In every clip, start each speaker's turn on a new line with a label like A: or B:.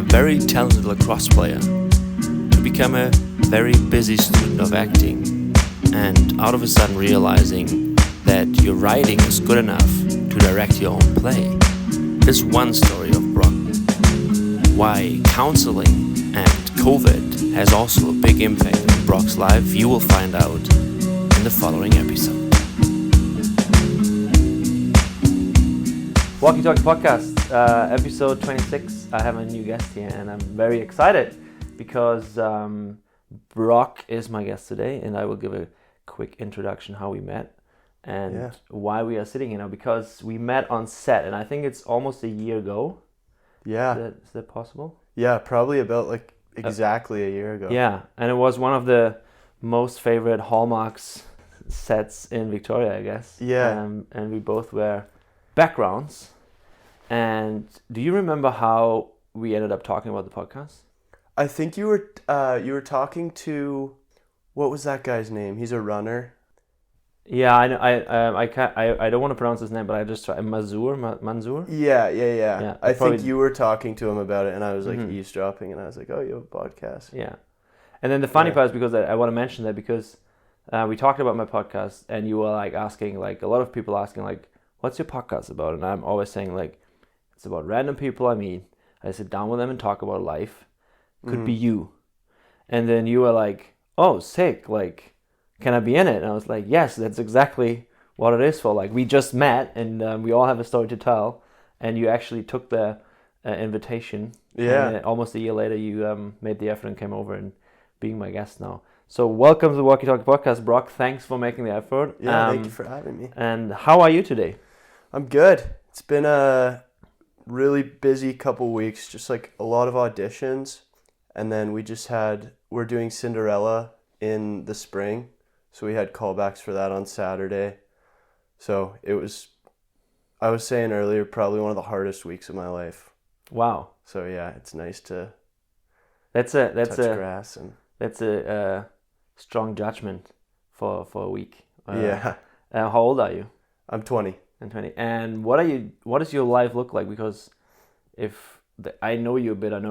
A: a very talented lacrosse player to become a very busy student of acting, and out of a sudden realizing that your writing is good enough to direct your own play. This is one story of Brock. Why counselling and COVID has also a big impact on Brock's life, you will find out in the following episode. Walkie Talkie Podcast, episode 26. I have a new guest here and I'm very excited because Brock is my guest today, and I will give a quick introduction how we met and why we are sitting here now, because we met on set and I think it's almost a year ago.
B: Yeah.
A: Is that possible?
B: Yeah, probably about exactly a year ago.
A: Yeah, and it was one of the most favorite Hallmarks sets in Victoria, I guess.
B: Yeah.
A: And we both were backgrounds. And do you remember how we ended up talking about the podcast?
B: I think you were talking to, what was that guy's name? He's a runner.
A: Yeah, I know. I don't want to pronounce his name, but I just try. Manzoor.
B: Yeah. I think you were talking to him about it, and I was eavesdropping, and I was like, "Oh, you have a podcast."
A: Yeah, and then the funny part is because I want to mention that because we talked about my podcast, and you were asking a lot of people asking what's your podcast about, and I'm always saying it's about random people I meet. I sit down with them and talk about life. Could be you, and then you were like, "Oh, sick! Can I be in it?" And I was like, yes, that's exactly what it is for. We just met and we all have a story to tell, and you actually took the invitation.
B: Yeah.
A: Almost a year later, you made the effort and came over and being my guest now. So welcome to the Walkie Talkie Podcast, Brock. Thanks for making the effort.
B: Yeah, thank you for having me.
A: And how are you today?
B: I'm good. It's been a really busy couple weeks, just a lot of auditions. And then we're doing Cinderella in the spring. So we had callbacks for that on Saturday. So I was saying earlier, probably one of the hardest weeks of my life.
A: Wow.
B: So yeah, it's nice to
A: touch
B: grass.
A: That's a strong judgment for a week.
B: Yeah.
A: How old are you?
B: I'm 20.
A: I'm 20. And what does your life look like? Because I know you a bit, of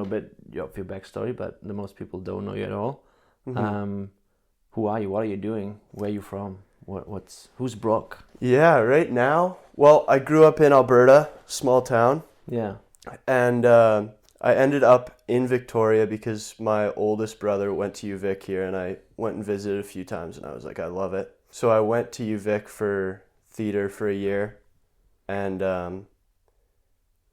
A: your backstory, but the most people don't know you at all. Mm-hmm. Who are you? What are you doing? Where are you from? Who's Brock?
B: Yeah, right now, well, I grew up in Alberta, small town.
A: Yeah.
B: And I ended up in Victoria because my oldest brother went to UVic here, and I went and visited a few times, and I was like, I love it. So I went to UVic for theater for a year, and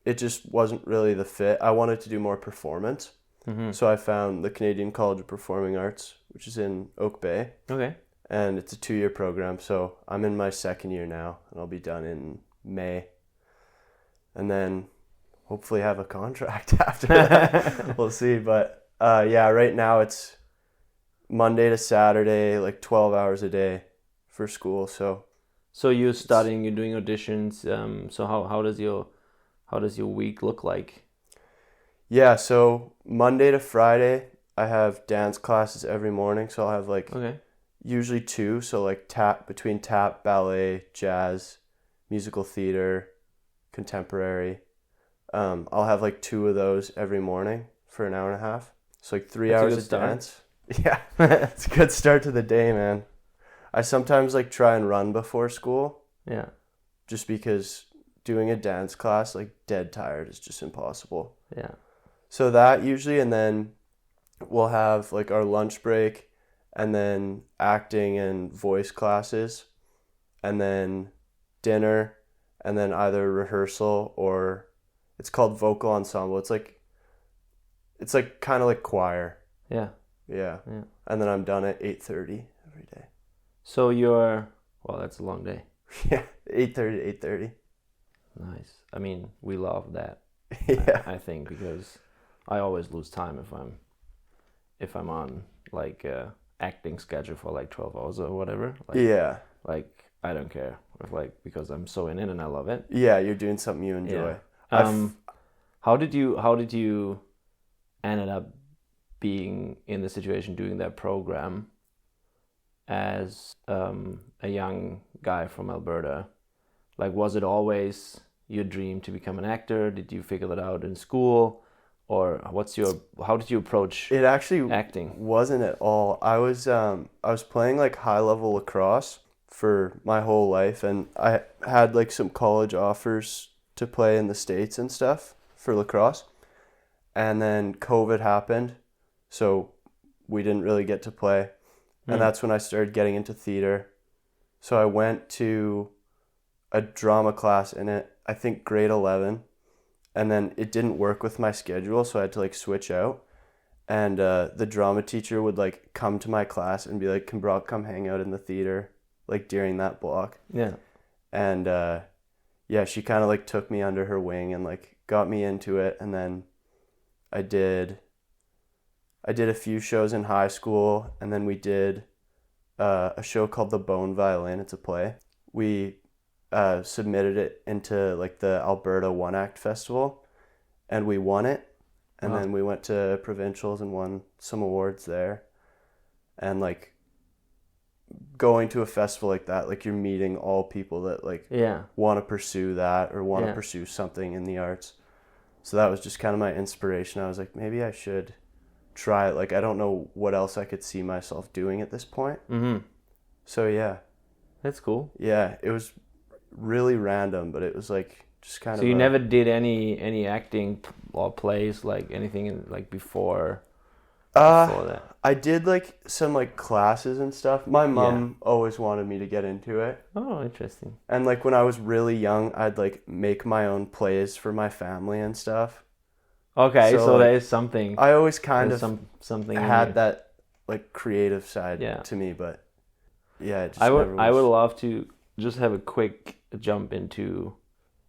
B: it just wasn't really the fit. I wanted to do more performance. Mm-hmm. So I found the Canadian College of Performing Arts, which is in Oak Bay.
A: Okay.
B: And it's a 2-year program, so I'm in my second year now, and I'll be done in May. And then hopefully have a contract after that. We'll see. But right now it's Monday to Saturday, 12 hours a day for school. So
A: you're studying, you're doing auditions. So how does your week look like?
B: Yeah, so Monday to Friday, I have dance classes every morning. So I'll have usually 2. So between tap, ballet, jazz, musical theater, contemporary. I'll have 2 of those every morning for an hour and a half. So 3 hours of dance. Yeah, it's a good start to the day, man. I sometimes try and run before school.
A: Yeah.
B: Just because doing a dance class dead tired is just impossible.
A: Yeah.
B: So that usually, and then we'll have our lunch break, and then acting and voice classes, and then dinner, and then either rehearsal or it's called vocal ensemble. It's kind of like choir.
A: Yeah.
B: Yeah. And then I'm done at 8:30 every day.
A: So that's a long day.
B: Yeah, 8:30 to 8:30.
A: Nice. I mean, we love that.
B: Yeah.
A: I think because I always lose time if I'm on acting schedule for 12 hours or whatever. I don't care because I'm so in it and I love it.
B: Yeah, you're doing something you enjoy.
A: Yeah. How did you ended up being in the situation doing that program as a young guy from Alberta? Was it always your dream to become an actor? Did you figure that out in school? or how did you approach
B: It actually
A: acting?
B: wasn't at all. I was playing like high level lacrosse for my whole life, and I had like some college offers to play in the States and stuff for lacrosse. And then COVID happened, so we didn't really get to play. And that's when I started getting into theater. So I went to a drama class in it, I think grade 11, and then it didn't work with my schedule, so I had to like switch out. And the drama teacher would like come to my class and be like, "Can Brock come hang out in the theater?" Like during that block.
A: Yeah.
B: And yeah, she kind of like took me under her wing and like got me into it. And then I did a few shows in high school, and then we did a show called The Bone Violin. It's a play. We submitted it into like the Alberta One Act Festival, and we won it. And then we went to provincials and won some awards there. And like going to a festival like that, like you're meeting all people that like want to pursue that or want to pursue something in the arts. So that was just kind of my inspiration. I was like, maybe I should try it. Like, I don't know what else I could see myself doing at this point.
A: Mm-hmm.
B: So yeah.
A: That's cool.
B: Yeah, it was really random, but it was like just kind of.
A: So you never did any acting or plays, like anything like before that?
B: I did like some like classes and stuff. My mom always wanted me to get into it.
A: Oh, interesting.
B: And like when I was really young, I'd like make my own plays for my family and stuff.
A: Okay, so
B: like,
A: that is something.
B: I always kind of
A: something
B: had that like creative side to me, but yeah, it just I
A: would love to just have a quick jump into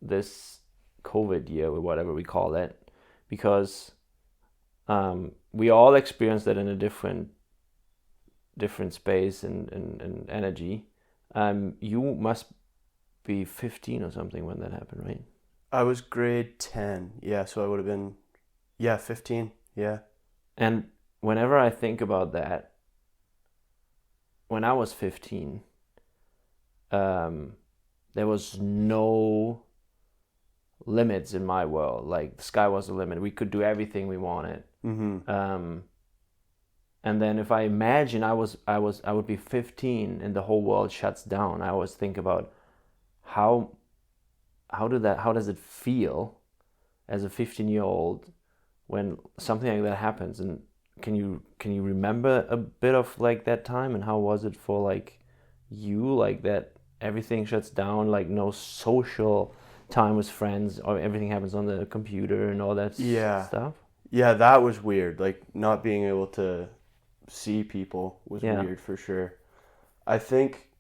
A: this COVID year or whatever we call it, because we all experienced that in a different space and energy. You must be 15 or something when that happened, right?
B: I was grade 10, yeah, so I would have been 15, yeah.
A: And whenever I think about that, when I was 15, there was no limits in my world. Like the sky was the limit. We could do everything we wanted.
B: Mm-hmm.
A: And then if I imagine I would be 15 and the whole world shuts down, I always think about how does it feel as a 15-year-old when something like that happens? And can you remember a bit of like that time, and how was it for like you, like that everything shuts down, like no social time with friends, or everything happens on the computer and all that stuff?
B: Yeah, that was weird. Like not being able to see people was weird for sure. I think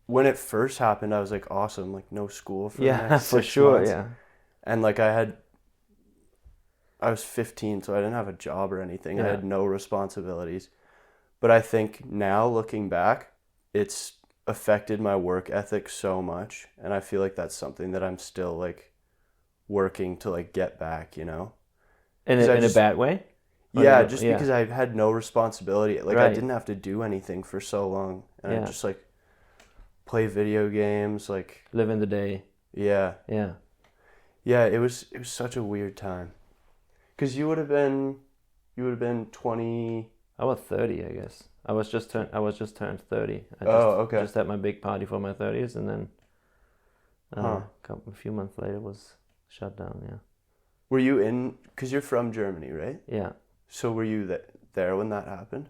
B: when it first happened, I was like, awesome, like no school for the next 6 months.
A: Yeah.
B: And like I was 15, so I didn't have a job or anything. I had no responsibilities. But I think now looking back, it's affected my work ethic so much, and I feel like that's something that I'm still like working to like get back, you know?
A: In a bad way?
B: Yeah, just because I had no responsibility. Like I didn't have to do anything for so long, and I just like play video games, like
A: live in the day.
B: Yeah. It was such a weird time. Cuz you would have been 20.
A: I was 30, I guess. I was just turned 30.
B: Okay.
A: Just had my big party for my 30s, and then a few months later was shut down, yeah.
B: Were you in, cuz you're from Germany, right?
A: Yeah.
B: So were you there when that happened?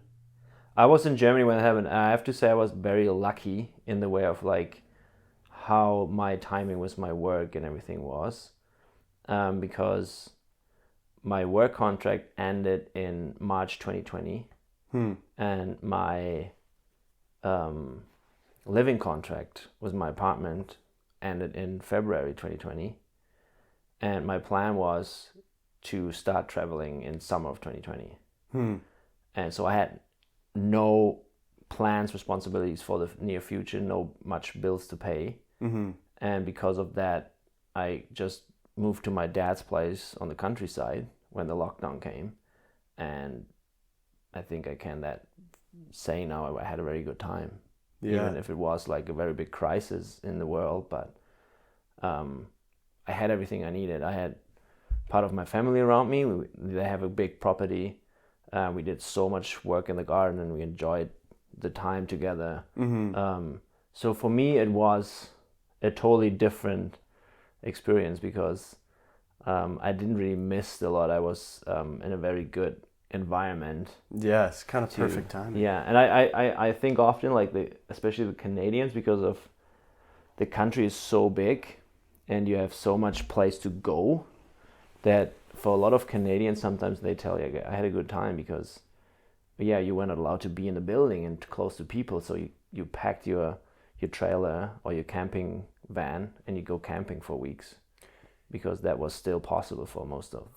A: I was in Germany when it happened. I have to say I was very lucky in the way of like how my timing with my work and everything was, because my work contract ended in March 2020, and my living contract with my apartment ended in February 2020, and my plan was to start traveling in summer of 2020. And so I had no plans, responsibilities for the near future, no much bills to pay. And because of that, I just moved to my dad's place on the countryside when the lockdown came. And I think I can say now I had a very good time. Even if it was like a very big crisis in the world, but I had everything I needed. I had part of my family around me. They have a big property. We did so much work in the garden, and we enjoyed the time together. So for me, it was a totally different experience because I didn't really miss a lot. I was in a very good environment.
B: Yeah, it's kind of perfect timing.
A: Yeah, and I think often, like, especially the Canadians, because of the country is so big and you have so much place to go, that for a lot of Canadians, sometimes they tell you, I had a good time because, yeah, you were not allowed to be in the building and close to people, so you packed your trailer or your camping van and you go camping for weeks, because that was still possible for most of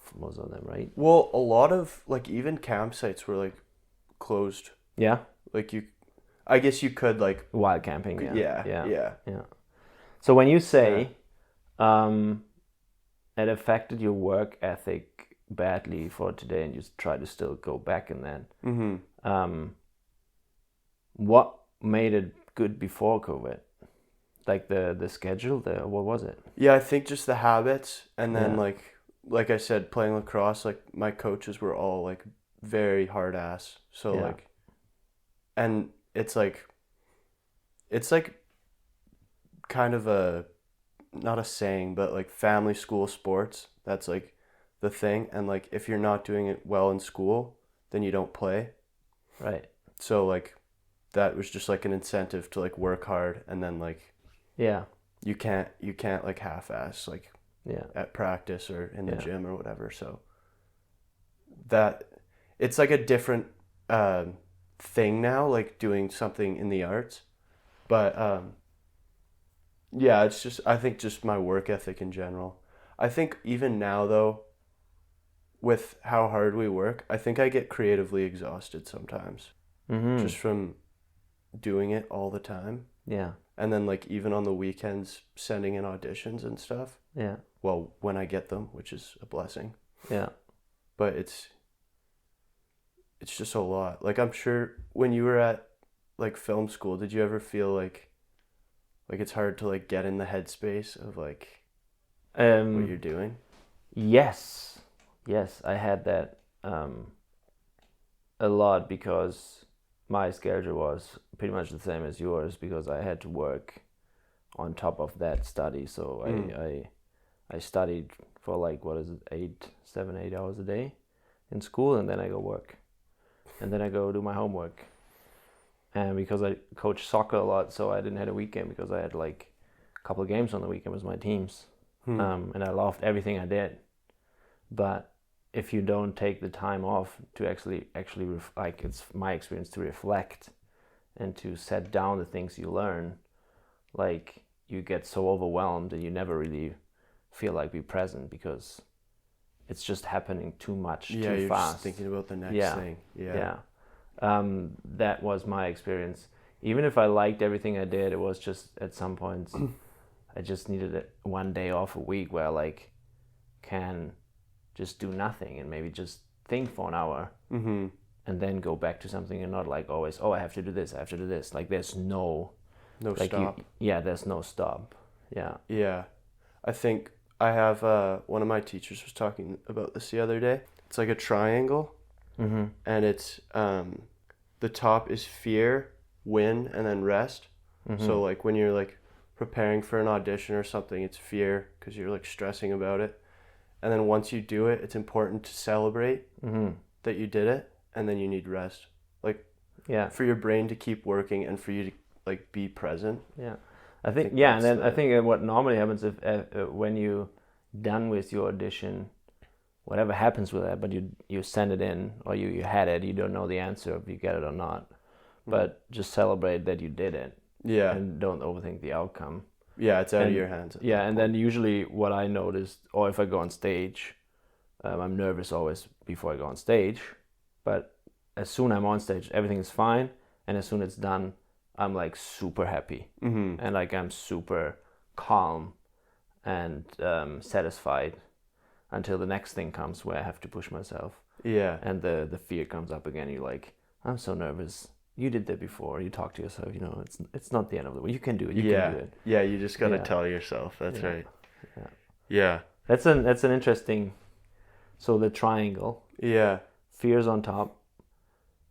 A: them, right?
B: Well, a lot of, like, even campsites were, like, closed.
A: Yeah.
B: Like, I guess you could, like,
A: wild camping.
B: Yeah.
A: So when you say it affected your work ethic badly for today, and you try to still go back in that, what made it good before COVID? Like the schedule, what was it?
B: Yeah, I think just the habits, and then like I said, playing lacrosse, like my coaches were all like very hard ass. So like, and it's like kind of a, not a saying, but like family school sports, that's like the thing. And like if you're not doing it well in school, then you don't play.
A: Right.
B: So like that was just like an incentive to like work hard, and then like you can't like half-ass like at practice or in the gym or whatever. So that it's like a different thing now, like doing something in the arts. But it's just, I think just my work ethic in general. I think even now though, with how hard we work, I think I get creatively exhausted sometimes, just from doing it all the time.
A: Yeah.
B: And then like even on the weekends, sending in auditions and stuff.
A: Yeah.
B: Well, when I get them, which is a blessing.
A: Yeah.
B: But it's just a lot. Like I'm sure when you were at like film school, did you ever feel like it's hard to like get in the headspace of like what you're doing?
A: Yes, I had that a lot, because my schedule was pretty much the same as yours, because I had to work on top of that study. So I studied for like, what is it, 8 hours a day in school, and then I go work, and then I go do my homework. And because I coach soccer a lot, so I didn't have a weekend, because I had like a couple of games on the weekend with my teams. And I loved everything I did. But if you don't take the time off to actually like, it's my experience, to reflect and to set down the things you learn, like you get so overwhelmed and you never really feel like be present, because it's just happening too much, too
B: you're
A: fast.
B: Just thinking about the next thing.
A: That was my experience. Even if I liked everything I did, it was just at some points I just needed one day off a week where I like can just do nothing and maybe just think for an hour, and then go back to something, and not like always, I have to do this. Like there's no like
B: stop.
A: There's no stop. Yeah.
B: I think I have one of my teachers was talking about this the other day. It's like a triangle. And it's the top is fear, win, and then rest. So like when you're like preparing for an audition or something, it's fear because you're like stressing about it, and then once you do it, it's important to celebrate that you did it, and then you need rest, like for your brain to keep working and for you to like be present.
A: I think and then I think what normally happens if when you done with your audition, whatever happens with that, but you send it in, or you had it, you don't know the answer if you get it or not, but just celebrate that you did it, and don't overthink the outcome.
B: It's out of your hands.
A: And then usually what I noticed, or if I go on stage, I'm nervous always before I go on stage, but as soon as I'm on stage, everything is fine, and as soon as it's done, I'm like super happy, and like I'm super calm and satisfied, until the next thing comes where I have to push myself. And the fear comes up again. You're like, I'm so nervous. You did that before. You talk to yourself, it's not the end of the world. You can do it. You can do it.
B: Yeah, you just got to tell yourself. That's right.
A: That's an interesting So the triangle.
B: Yeah.
A: Fear's on top.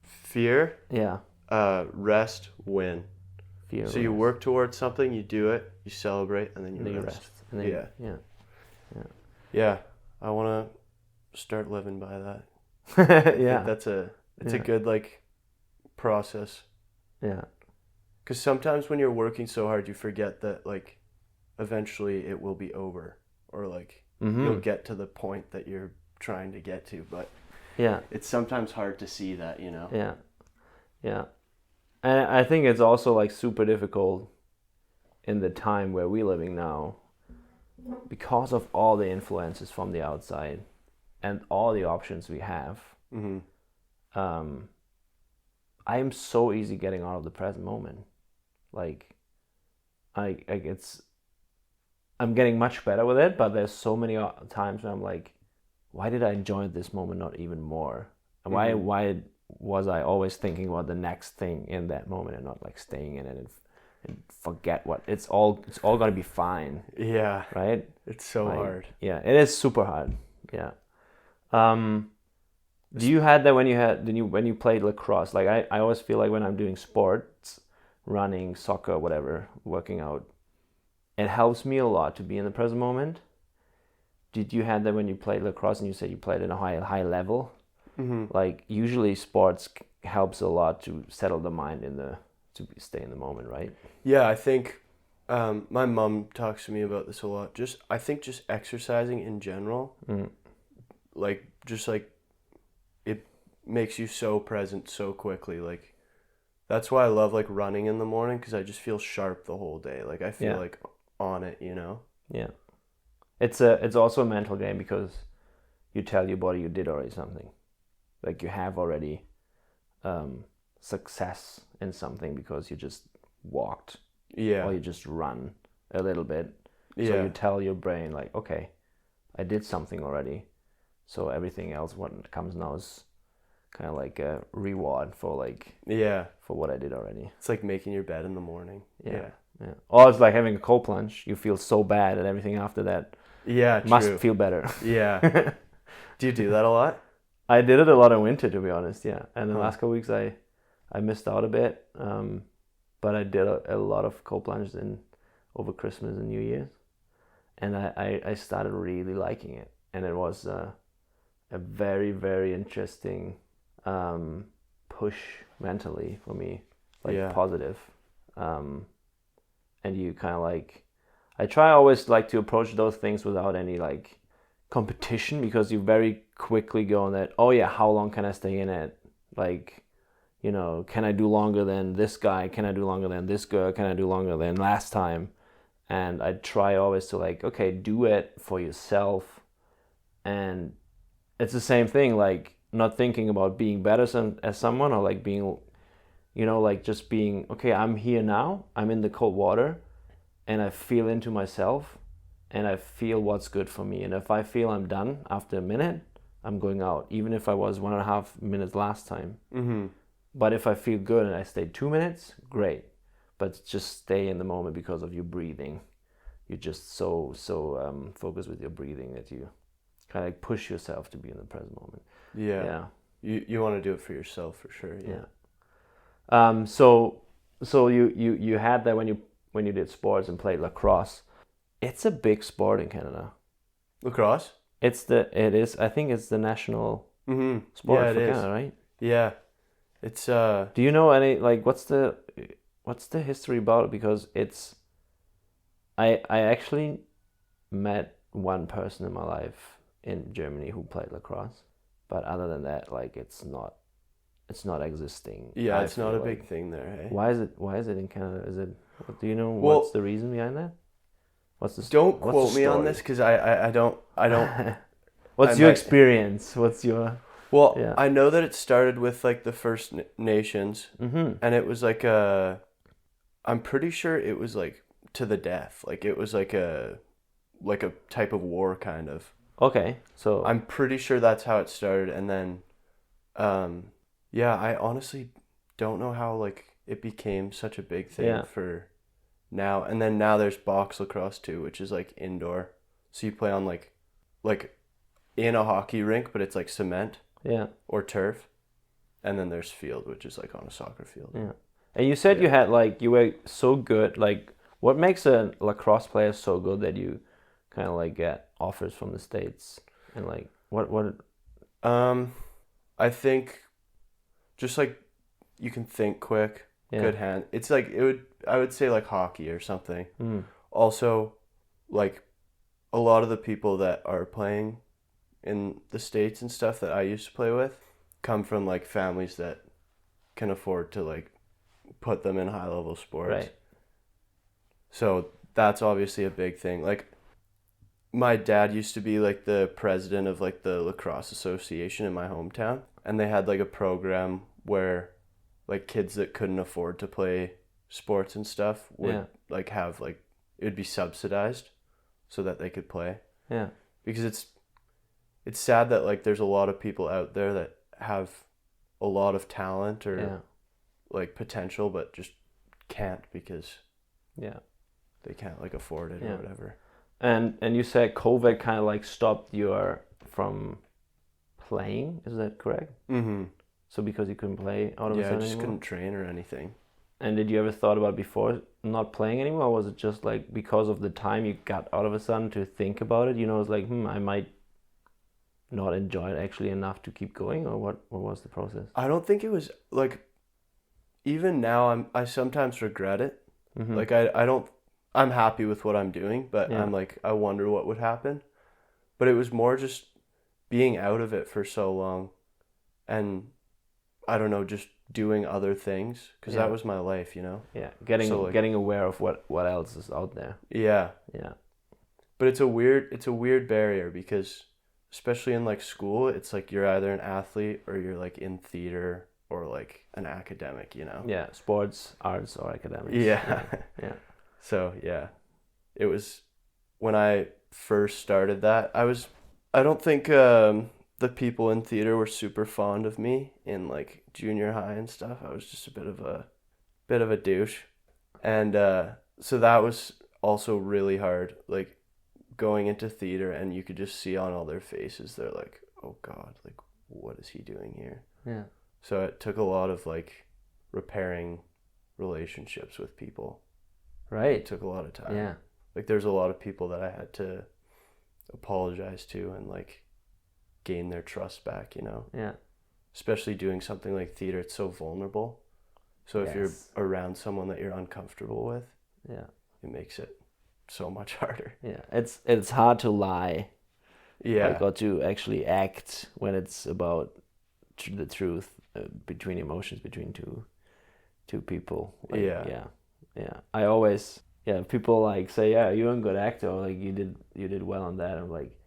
B: Fear.
A: Yeah.
B: Rest, win.
A: Fear.
B: So you work towards something, you do it, you celebrate, and then you rest.
A: And then
B: Yeah.
A: Yeah.
B: Yeah. I want to start living by that.
A: Yeah.
B: I think it's a good like process.
A: Yeah.
B: Because sometimes when you're working so hard, you forget that like eventually it will be over, or like you'll get to the point that you're trying to get to. But
A: yeah,
B: it's sometimes hard to see that, you know.
A: Yeah. Yeah. And I think it's also like super difficult in the time where we're living now because of all the influences from the outside and all the options we have. I am so easy getting out of the present moment. Like, I'm getting much better with it, but there's so many times where I'm like, why did I enjoy this moment not even more? And why was I always thinking about the next thing in that moment and not like staying in it and forget what it's all gonna be fine.
B: Yeah.
A: Right?
B: It's so hard.
A: Yeah, it is super hard. Yeah. Do you had that when you played lacrosse? Like I always feel like when I'm doing sports, running, soccer, whatever, working out, it helps me a lot to be in the present moment. Did you have that when you played lacrosse and you said you played at a high level? Like usually sports helps a lot to settle the mind to stay in the moment, right?
B: Yeah, I think my mom talks to me about this a lot. I think just exercising in general, like it makes you so present so quickly. Like that's why I love like running in the morning, because I just feel sharp the whole day. Like I feel like on it, you know.
A: Yeah, it's also a mental game because you tell your body you did already something, like you have already success in something because you just walked, or you just run a little bit. So you tell your brain like, okay, I did something already. So everything else, what comes now, is kind of like a reward for for what I did already.
B: It's like making your bed in the morning.
A: Yeah. Or it's like having a cold plunge. You feel so bad, and everything after that must feel better.
B: Yeah. Do you do that a lot?
A: I did it a lot in winter, to be honest. Yeah, and the last couple weeks I missed out a bit, but I did a lot of cold plunges over Christmas and New Year's, and I started really liking it, and it was a very, very interesting push mentally for me, positive. And you kind of like, I try always like to approach those things without any like competition, because you very quickly go on that, oh yeah, how long can I stay in it? Like, you know, can I do longer than this guy? Can I do longer than this girl? Can I do longer than last time? And I try always to like, okay, do it for yourself. And it's the same thing, like not thinking about being better as someone, or like being, you know, like just being, okay, I'm here now, I'm in the cold water, and I feel into myself, and I feel what's good for me. And if I feel I'm done after a minute, I'm going out, even if I was 1.5 minutes last time. But if I feel good and I stayed 2 minutes, great. But just stay in the moment because of your breathing. You're just so focused with your breathing that you kind of like push yourself to be in the present moment. Yeah.
B: You want to do it for yourself for sure. Yeah.
A: So you had that when you did sports and played lacrosse. It's a big sport in Canada.
B: Lacrosse?
A: I think it's the national sport for Canada, right?
B: Yeah. It's
A: Do you know any, like, what's the history about it? Because I actually met one person in my life in Germany who played lacrosse, but other than that, like, it's not existing.
B: Yeah, it's not a big thing there. Hey?
A: Why is it in Canada? Do you know what's the reason behind that?
B: Don't quote me on this, because I don't.
A: What's your experience? What's your...
B: Well, yeah. I know that it started with like the First Nations, and it was like I'm pretty sure it was like to the death. Like it was like a type of war kind of.
A: Okay, so
B: I'm pretty sure that's how it started, and then, yeah, I honestly don't know how like it became such a big thing for now. And then now there's box lacrosse too, which is like indoor, so you play on like in a hockey rink, but it's like cement.
A: Yeah.
B: Or turf. And then there's field, which is like on a soccer field.
A: Yeah. And you said you had like, you were so good. Like, what makes a lacrosse player so good that you kind of like get offers from the States? And like, what?
B: I think just like you can think quick, good hand. It's like I would say like hockey or something. Also, like a lot of the people that are playing in the States and stuff that I used to play with come from like families that can afford to like put them in high level sports.
A: Right.
B: So that's obviously a big thing. Like my dad used to be like the president of like the lacrosse association in my hometown, and they had like a program where like kids that couldn't afford to play sports and stuff would like have like it would be subsidized so that they could play.
A: Yeah.
B: Because it's sad that like there's a lot of people out there that have a lot of talent or like potential but just can't because they can't like afford it or whatever. And
A: you said COVID kind of like stopped you from playing, is that correct?
B: Mm-hmm.
A: So because you couldn't play out of a sudden
B: I just
A: anymore?
B: couldn't train or anything.
A: And did you ever thought about before not playing anymore, or was it just like because of the time you got out of a sudden to think about it? You know, it's like, I might not enjoy it actually enough to keep going, or what was the process?
B: I don't think it was like, even now I sometimes regret it. Mm-hmm. Like I'm happy with what I'm doing, but I'm like, I wonder what would happen. But it was more just being out of it for so long and I don't know, just doing other things because that was my life, you know?
A: Yeah, getting aware of what else is out there.
B: Yeah. Yeah. But it's a weird barrier because especially in like school, it's like you're either an athlete or you're like in theater or like an academic, you know?
A: Yeah, sports, arts, or academics.
B: Yeah. Yeah. So, yeah. It was when I first started that, I don't think the people in theater were super fond of me in like junior high and stuff. I was just a bit of a douche. And so that was also really hard, like going into theater, and you could just see on all their faces, they're like, oh God, like what is he doing here? Yeah. So it took a lot of like repairing relationships with people.
A: Right.
B: It took a lot of time.
A: Yeah.
B: Like there's a lot of people that I had to apologize to and like gain their trust back, you know?
A: Yeah.
B: Especially doing something like theater, it's so vulnerable. So if you're around someone that you're uncomfortable with, it makes it so much harder.
A: Yeah. It's hard to lie.
B: Yeah.
A: Like, or to actually act when it's about the truth between emotions between two people. Like, yeah. I always people like say, you're a good actor, or like you did well on that. I'm like,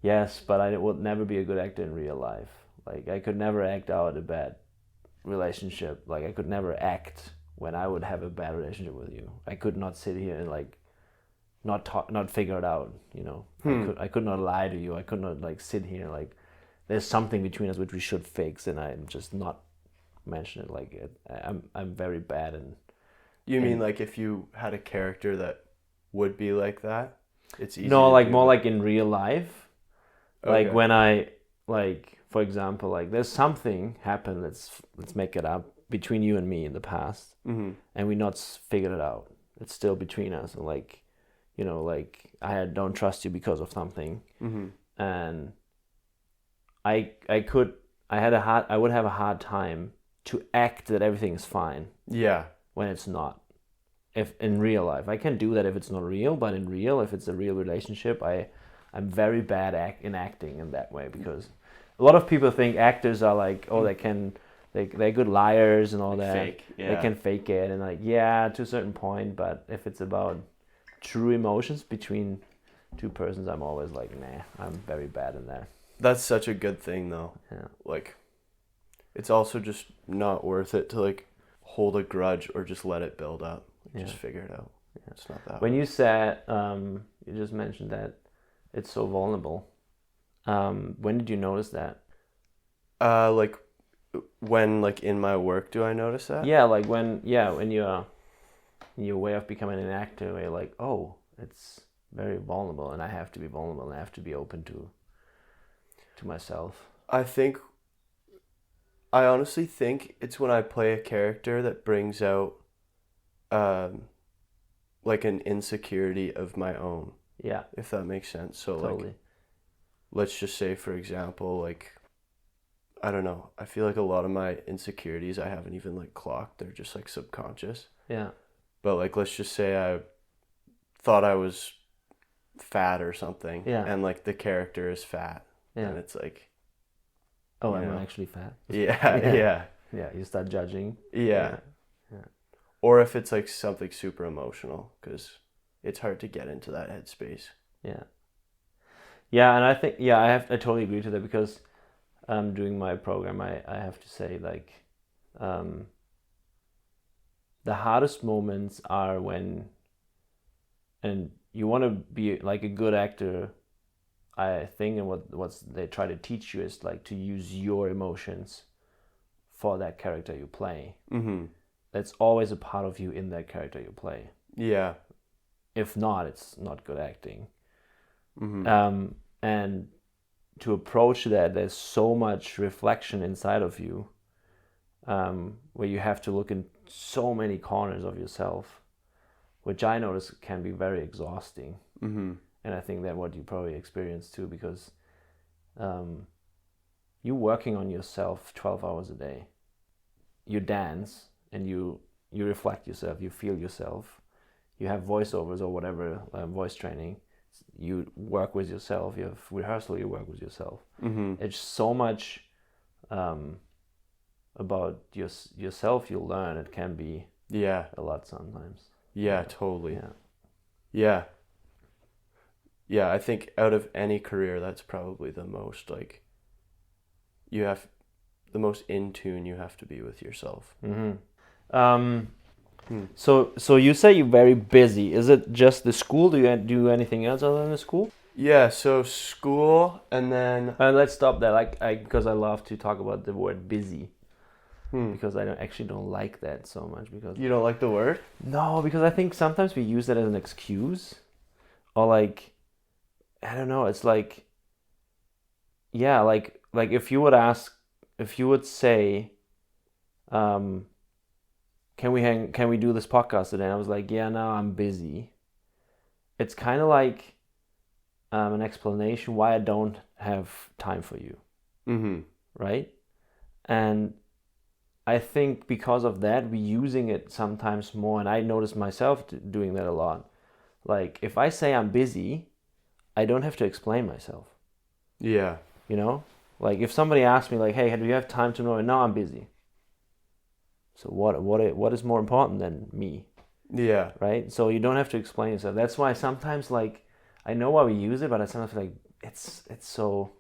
A: yes, but I would never be a good actor in real life. Like I could never act out a bad relationship. Like I could never act when I would have a bad relationship with you. I could not sit here and like not figure it out, you know. I could not lie to you. I could not like sit here like there's something between us which we should fix, and I'm just not mention it like it. I'm very bad in.
B: You mean like if you had a character that would be like that, it's easy?
A: No, like more like in real life. Okay. Like when I like, for example, like there's something happened. Let's make it up between you and me in the past, and we not figured it out. It's still between us, and like, you know, like I don't trust you because of something, and I would have a hard time to act that everything is fine.
B: Yeah.
A: When it's not. If in real life, I can do that if it's not real, but in real, if it's a real relationship, I'm very bad in acting in that way, because a lot of people think actors are like, they're good liars and all that.
B: Fake, yeah.
A: They can fake it, and like, to a certain point, but if it's about true emotions between two persons, I'm always like, nah, I'm very bad in that.
B: That's such a good thing though.
A: Yeah.
B: Like, it's also just not worth it to like hold a grudge or just let it build up. Just figure it out. Yeah. It's not that.
A: When you said, you just mentioned that it's so vulnerable. When did you notice that?
B: Like when like in my work, do I notice that?
A: Yeah, like when you're in your way of becoming an actor, where you're like, oh, it's very vulnerable, and I have to be vulnerable, and I have to be open to to myself?
B: I honestly think it's when I play a character that brings out like an insecurity of my own.
A: Yeah.
B: If that makes sense. So
A: Totally.
B: like, let's just say, for example, like, I don't know. I feel like a lot of my insecurities I haven't even like clocked. They're just like subconscious.
A: Yeah.
B: But like, let's just say I thought I was fat or something.
A: Yeah.
B: And like the character is fat.
A: Yeah.
B: And it's like,
A: oh, am I actually fat?
B: Yeah.
A: Yeah. You start judging.
B: Yeah.
A: Yeah.
B: Or if it's like something super emotional, because it's hard to get into that headspace.
A: Yeah. Yeah, and I think I totally agree to that, because doing my program, I have to say, like, the hardest moments are when, and you want to be like a good actor, I think, and what they try to teach you is like to use your emotions for that character you play.
B: Mm-hmm.
A: That's always a part of you in that character you play.
B: Yeah.
A: If not, it's not good acting.
B: Mm-hmm.
A: And to approach that, there's so much reflection inside of you, where you have to look in so many corners of yourself, which I notice can be very exhausting.
B: Mm-hmm.
A: And I think that what you probably experience too, because you're working on yourself 12 hours a day. You dance and you reflect yourself, you feel yourself, you have voiceovers or whatever, voice training, you work with yourself, you have rehearsal, you work with yourself.
B: Mm-hmm.
A: It's so much about yourself you'll learn. It can be a lot sometimes.
B: Yeah, totally.
A: Yeah.
B: Yeah, I think out of any career, that's probably the most, like, the most in tune you have to be with yourself.
A: Mm-hmm. So you say you're very busy. Is it just the school? Do you do anything else other than the school?
B: Yeah, so school, and then...
A: let's stop there, because I love to talk about the word busy. Because I don't like that so much. Because
B: you don't like the word?
A: No, because I think sometimes we use it as an excuse, or like, I don't know. It's like, yeah, like if you would say, can we do this podcast today? And I was like, yeah, no, I'm busy. It's kind of like an explanation why I don't have time for you.
B: Mm-hmm.
A: Right? And I think because of that, we're using it sometimes more, and I notice myself doing that a lot. Like, if I say I'm busy, I don't have to explain myself.
B: Yeah.
A: You know? Like, if somebody asks me, like, hey, do you have time tomorrow? No, I'm busy. So what is more important than me?
B: Yeah.
A: Right? So you don't have to explain yourself. That's why sometimes, like, I know why we use it, but I sometimes feel like it's so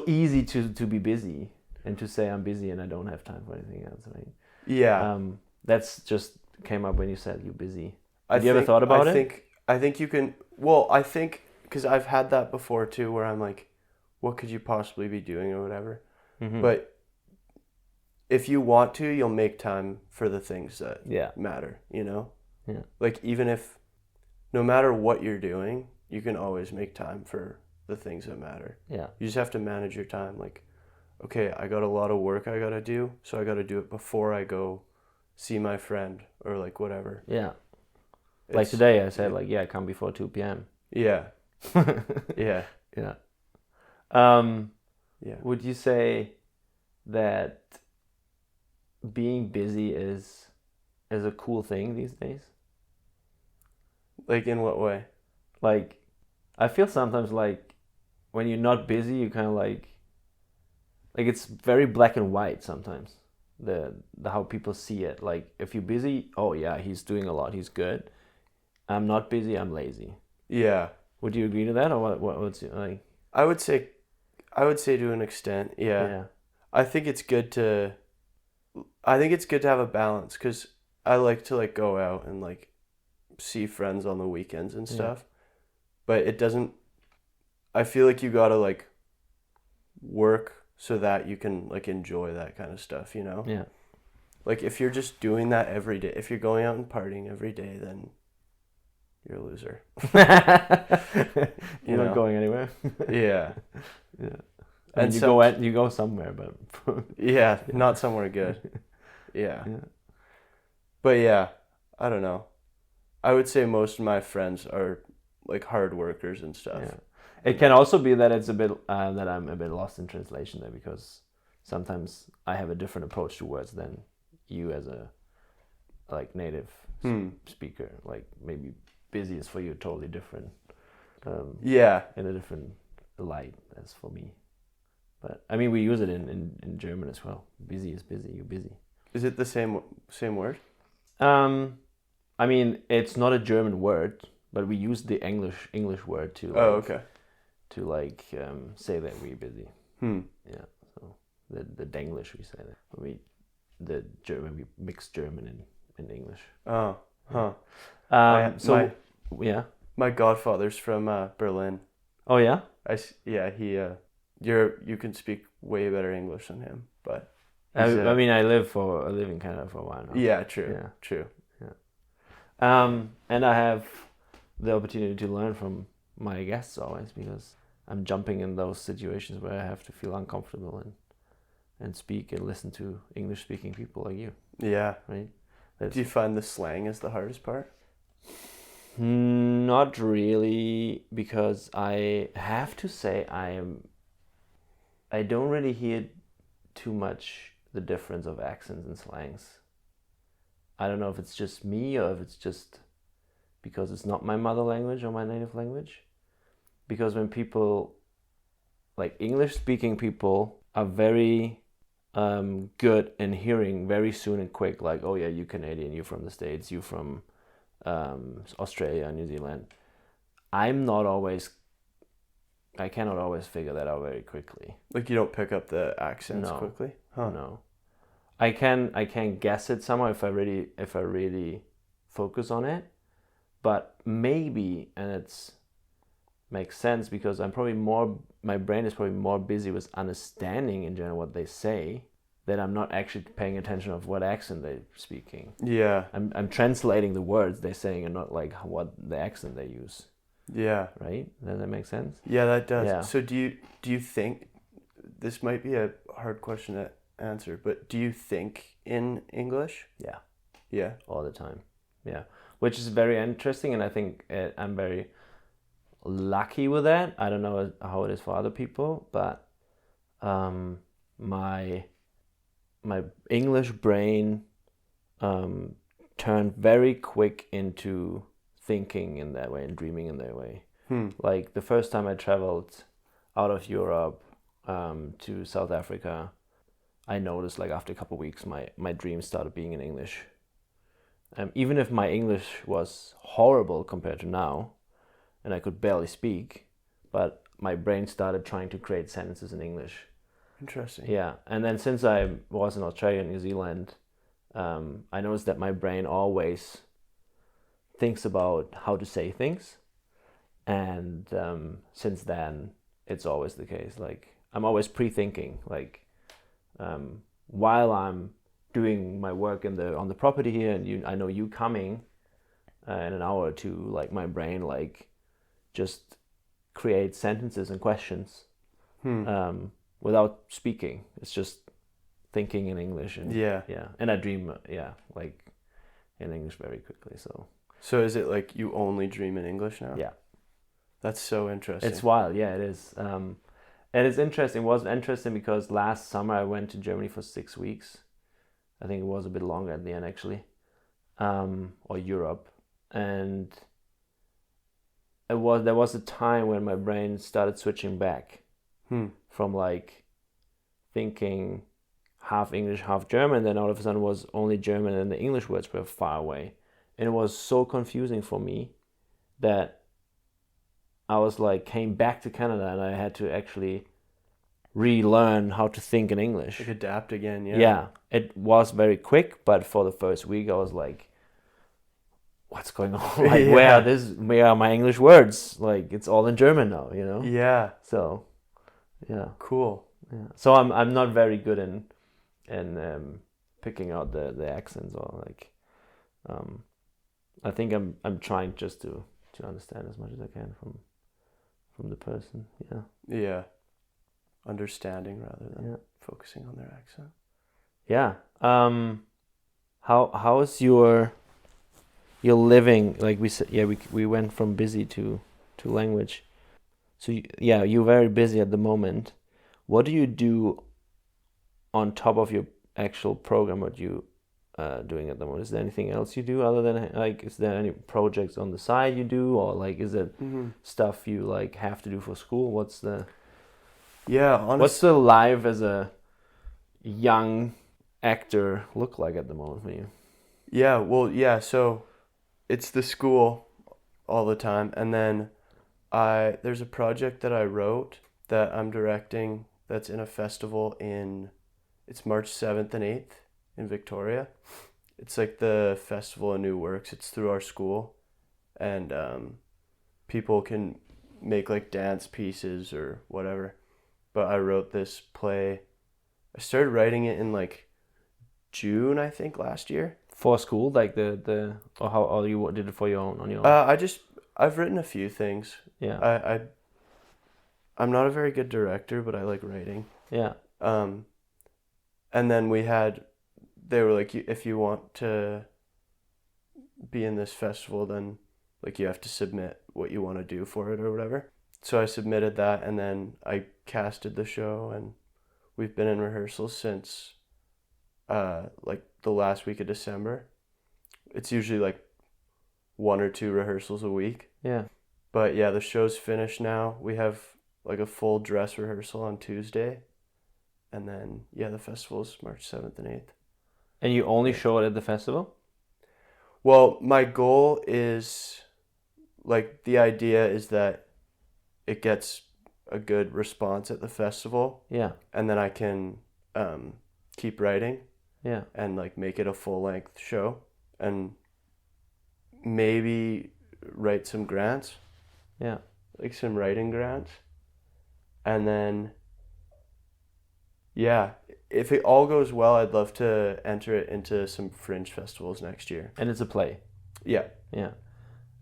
A: easy to be busy and to say I'm busy and I don't have time for anything else, right?
B: Yeah.
A: That's just came up when you said you're busy. Have you ever thought about it?
B: I think you can... Well, I think... Because I've had that before, too, where I'm like, what could you possibly be doing or whatever? Mm-hmm. But if you want to, you'll make time for the things that matter, you know?
A: Yeah.
B: Like, even if... No matter what you're doing, you can always make time for the things that matter.
A: Yeah.
B: You just have to manage your time. Like, okay, I got a lot of work I got to do, so I got to do it before I go see my friend or like whatever.
A: Yeah. Like today I said come before 2 p.m.
B: Yeah. Yeah.
A: Yeah.
B: Yeah.
A: Would you say that being busy is a cool thing these days?
B: Like, in what way?
A: Like, I feel sometimes like when you're not busy, you kind of like it's very black and white sometimes. The how people see it. Like, if you're busy, oh yeah, he's doing a lot, he's good. I'm not busy, I'm lazy.
B: Yeah.
A: Would you agree to that, or what's like?
B: I would say to an extent, yeah.
A: Yeah.
B: I think it's good to have a balance, because I like to like go out and like see friends on the weekends and stuff. Yeah. But it doesn't... I feel like you gotta like work so that you can like enjoy that kind of stuff, you know?
A: Yeah.
B: Like, if you're just doing that every day, if you're going out and partying every day, then you're a loser.
A: You're not going anywhere.
B: Yeah.
A: Yeah. And you go somewhere, but
B: yeah, not somewhere good. Yeah. But yeah, I don't know. I would say most of my friends are like hard workers and stuff.
A: Yeah. It can also be that it's a bit that I'm a bit lost in translation there, because sometimes I have a different approach to words than you as a like native speaker. Like maybe busy is for you totally different. In a different light as for me. But I mean, we use it in German as well. Busy is busy. You're busy.
B: Is it the same word?
A: I mean, it's not a German word, but we use the English word to say that we're busy. Yeah. So the Denglish we say that. We mix German and English.
B: Oh. Huh.
A: Yeah.
B: My godfather's from Berlin.
A: Oh yeah.
B: You can speak way better English than him, but
A: I mean, I live in Canada for a while now.
B: Yeah, true.
A: Yeah.
B: True.
A: Yeah. And I have the opportunity to learn from my guests always, because I'm jumping in those situations where I have to feel uncomfortable and speak and listen to English speaking people like you.
B: Yeah.
A: Right.
B: Do you find the slang is the hardest part?
A: Not really, because I have to say I don't really hear too much the difference of accents and slangs. I don't know if it's just me or if it's just because it's not my mother language or my native language. Because when people, like English speaking people, are very good in hearing very soon and quick, like, oh yeah, you Canadian, you from the States, you from Australia, New Zealand. I cannot always figure that out very quickly.
B: Like you don't pick up the accents quickly?
A: Huh. No. I can guess it somehow if I really focus on it. But maybe, and it's makes sense because my brain is probably more busy with understanding in general what they say, that I'm not actually paying attention of what accent they're speaking.
B: Yeah.
A: I'm translating the words they're saying and not like what the accent they use.
B: Yeah.
A: Right? Does that make sense?
B: Yeah, that does.
A: Yeah.
B: So do you think, this might be a hard question to answer, but do you think in English?
A: Yeah.
B: Yeah.
A: All the time. Yeah. Which is very interesting, and I think I'm very lucky with that. I don't know how it is for other people, but my English brain turned very quick into thinking in that way and dreaming in that way. Like the first time I traveled out of Europe to South Africa, I noticed like after a couple of weeks my dreams started being in English. Even if my English was horrible compared to now, and I could barely speak, but my brain started trying to create sentences in English.
B: Interesting.
A: Yeah, and then since I was in Australia and New Zealand, I noticed that my brain always thinks about how to say things, and since then it's always the case. Like I'm always pre-thinking. Like while I'm doing my work on the property here, and I know you coming in an hour or two, like my brain like just creates sentences and questions without speaking. It's just thinking in English, and and I dream like in English very quickly. So
B: is it like you only dream in English now?
A: Yeah.
B: That's so interesting.
A: It's wild. Yeah, it is. And it's interesting. It was interesting because last summer I went to Germany for 6 weeks. I think it was a bit longer at the end actually, or Europe, and there was a time when my brain started switching back from like thinking half English, half German. Then all of a sudden it was only German, and the English words were far away, and it was so confusing for me that I was like came back to Canada and I had to actually relearn how to think in English.
B: Like adapt again, yeah.
A: Yeah, it was very quick, but for the first week I was like, what's going on? Like, where are my English words? Like, it's all in German now, you know?
B: Yeah.
A: So, yeah.
B: Cool.
A: Yeah. So I'm not very good in picking out the accents, or like, I think I'm trying just to to understand as much as I can from the person. Yeah.
B: Yeah. Understanding rather than focusing on their accent.
A: Yeah. How is your living, like we said? Yeah, we went from busy to language. So you're very busy at the moment. What do you do on top of your actual program? What you doing at the moment? Is there anything else you do other than, like, is there any projects on the side you do, or like is it stuff you like have to do for school? What's the
B: honestly,
A: what's the life as a young actor look like at the moment for you?
B: So it's the school all the time, and then there's a project that I wrote that I'm directing that's in a festival it's March 7th and 8th in Victoria. It's like the Festival of New Works. It's through our school, and people can make like dance pieces or whatever. But I wrote this play. I started writing it in like June, I think, last year.
A: For school, like or you did it for your own, on your own?
B: I've written a few things.
A: Yeah.
B: I'm not a very good director, but I like writing.
A: Yeah.
B: And then they were like, if you want to be in this festival, then like you have to submit what you want to do for it or whatever. So I submitted that, and then I casted the show, and we've been in rehearsals since like the last week of December. It's usually like 1 or 2 rehearsals a week.
A: Yeah.
B: But yeah, the show's finished now. We have like a full dress rehearsal on Tuesday. And then, the festival's March 7th and 8th.
A: And you only show it at the festival?
B: Well, my goal is, like, the idea is that it gets a good response at the festival.
A: Yeah.
B: And then I can keep writing.
A: Yeah.
B: And, like, make it a full-length show. And maybe write some grants.
A: Yeah.
B: Like, some writing grants. And then... yeah, if it all goes well, I'd love to enter it into some fringe festivals next year.
A: And it's a play?
B: Yeah.
A: Yeah.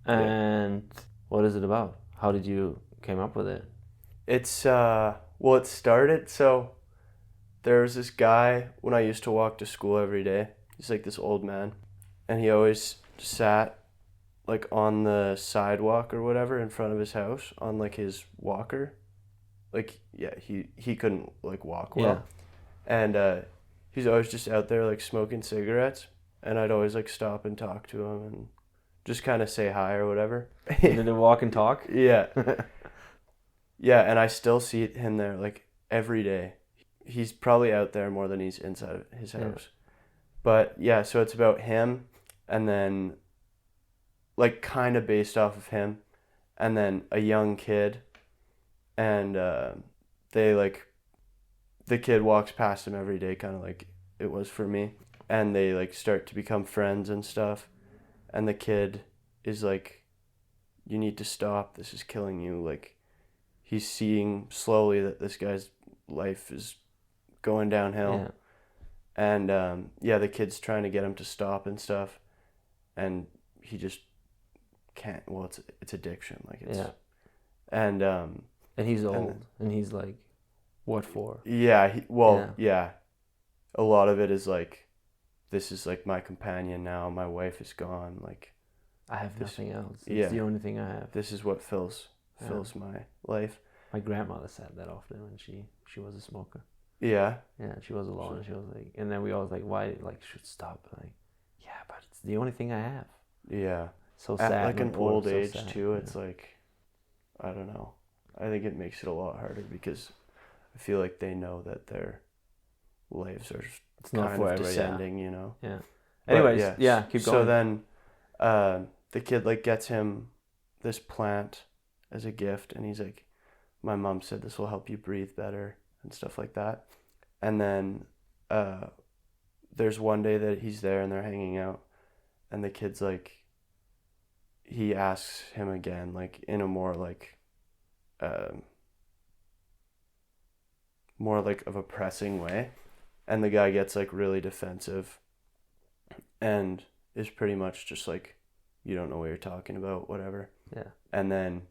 A: And what is it about? How did you came up with it?
B: It's, it started, so there was this guy when I used to walk to school every day. He's like this old man. And he always sat like on the sidewalk or whatever in front of his house on like his walker. Like, he couldn't like walk well. Yeah. And he's always just out there like smoking cigarettes, and I'd always like stop and talk to him and just kind of say hi or whatever.
A: Did they walk and talk?
B: Yeah. Yeah, and I still see him there like every day. He's probably out there more than he's inside of his house. Yeah. But yeah, so it's about him, and then like kind of based off of him, and then a young kid. And the kid walks past him every day, kind of like it was for me. And they like start to become friends and stuff. And the kid is like, you need to stop. This is killing you. Like, he's seeing slowly that this guy's life is going downhill. Yeah. And the kid's trying to get him to stop and stuff. And he just can't. Well, it's addiction. Like, it's... yeah.
A: And he's old, and he's like, what for?
B: Yeah, yeah. A lot of it is like, this is like my companion now. My wife is gone. Like,
A: I have nothing else. It's the only thing I have.
B: This is what fills my life.
A: My grandmother said that often when she was a smoker.
B: Yeah.
A: Yeah, she was alone, and she was like, and then we always like, why, like, should stop? Like, yeah, but it's the only thing I have.
B: Yeah.
A: So sad.
B: At like an old age too, it's like, I don't know. I think it makes it a lot harder because I feel like they know that their lives are kind of descending, you know?
A: Yeah. Anyways, keep going.
B: So then the kid like gets him this plant as a gift, and he's like, my mom said this will help you breathe better and stuff like that. And then there's one day that he's there and they're hanging out, and the kid's like, he asks him again, like in a more like of a pressing way, and the guy gets like really defensive and is pretty much just like you don't know what you're talking about, whatever.
A: Yeah.
B: And then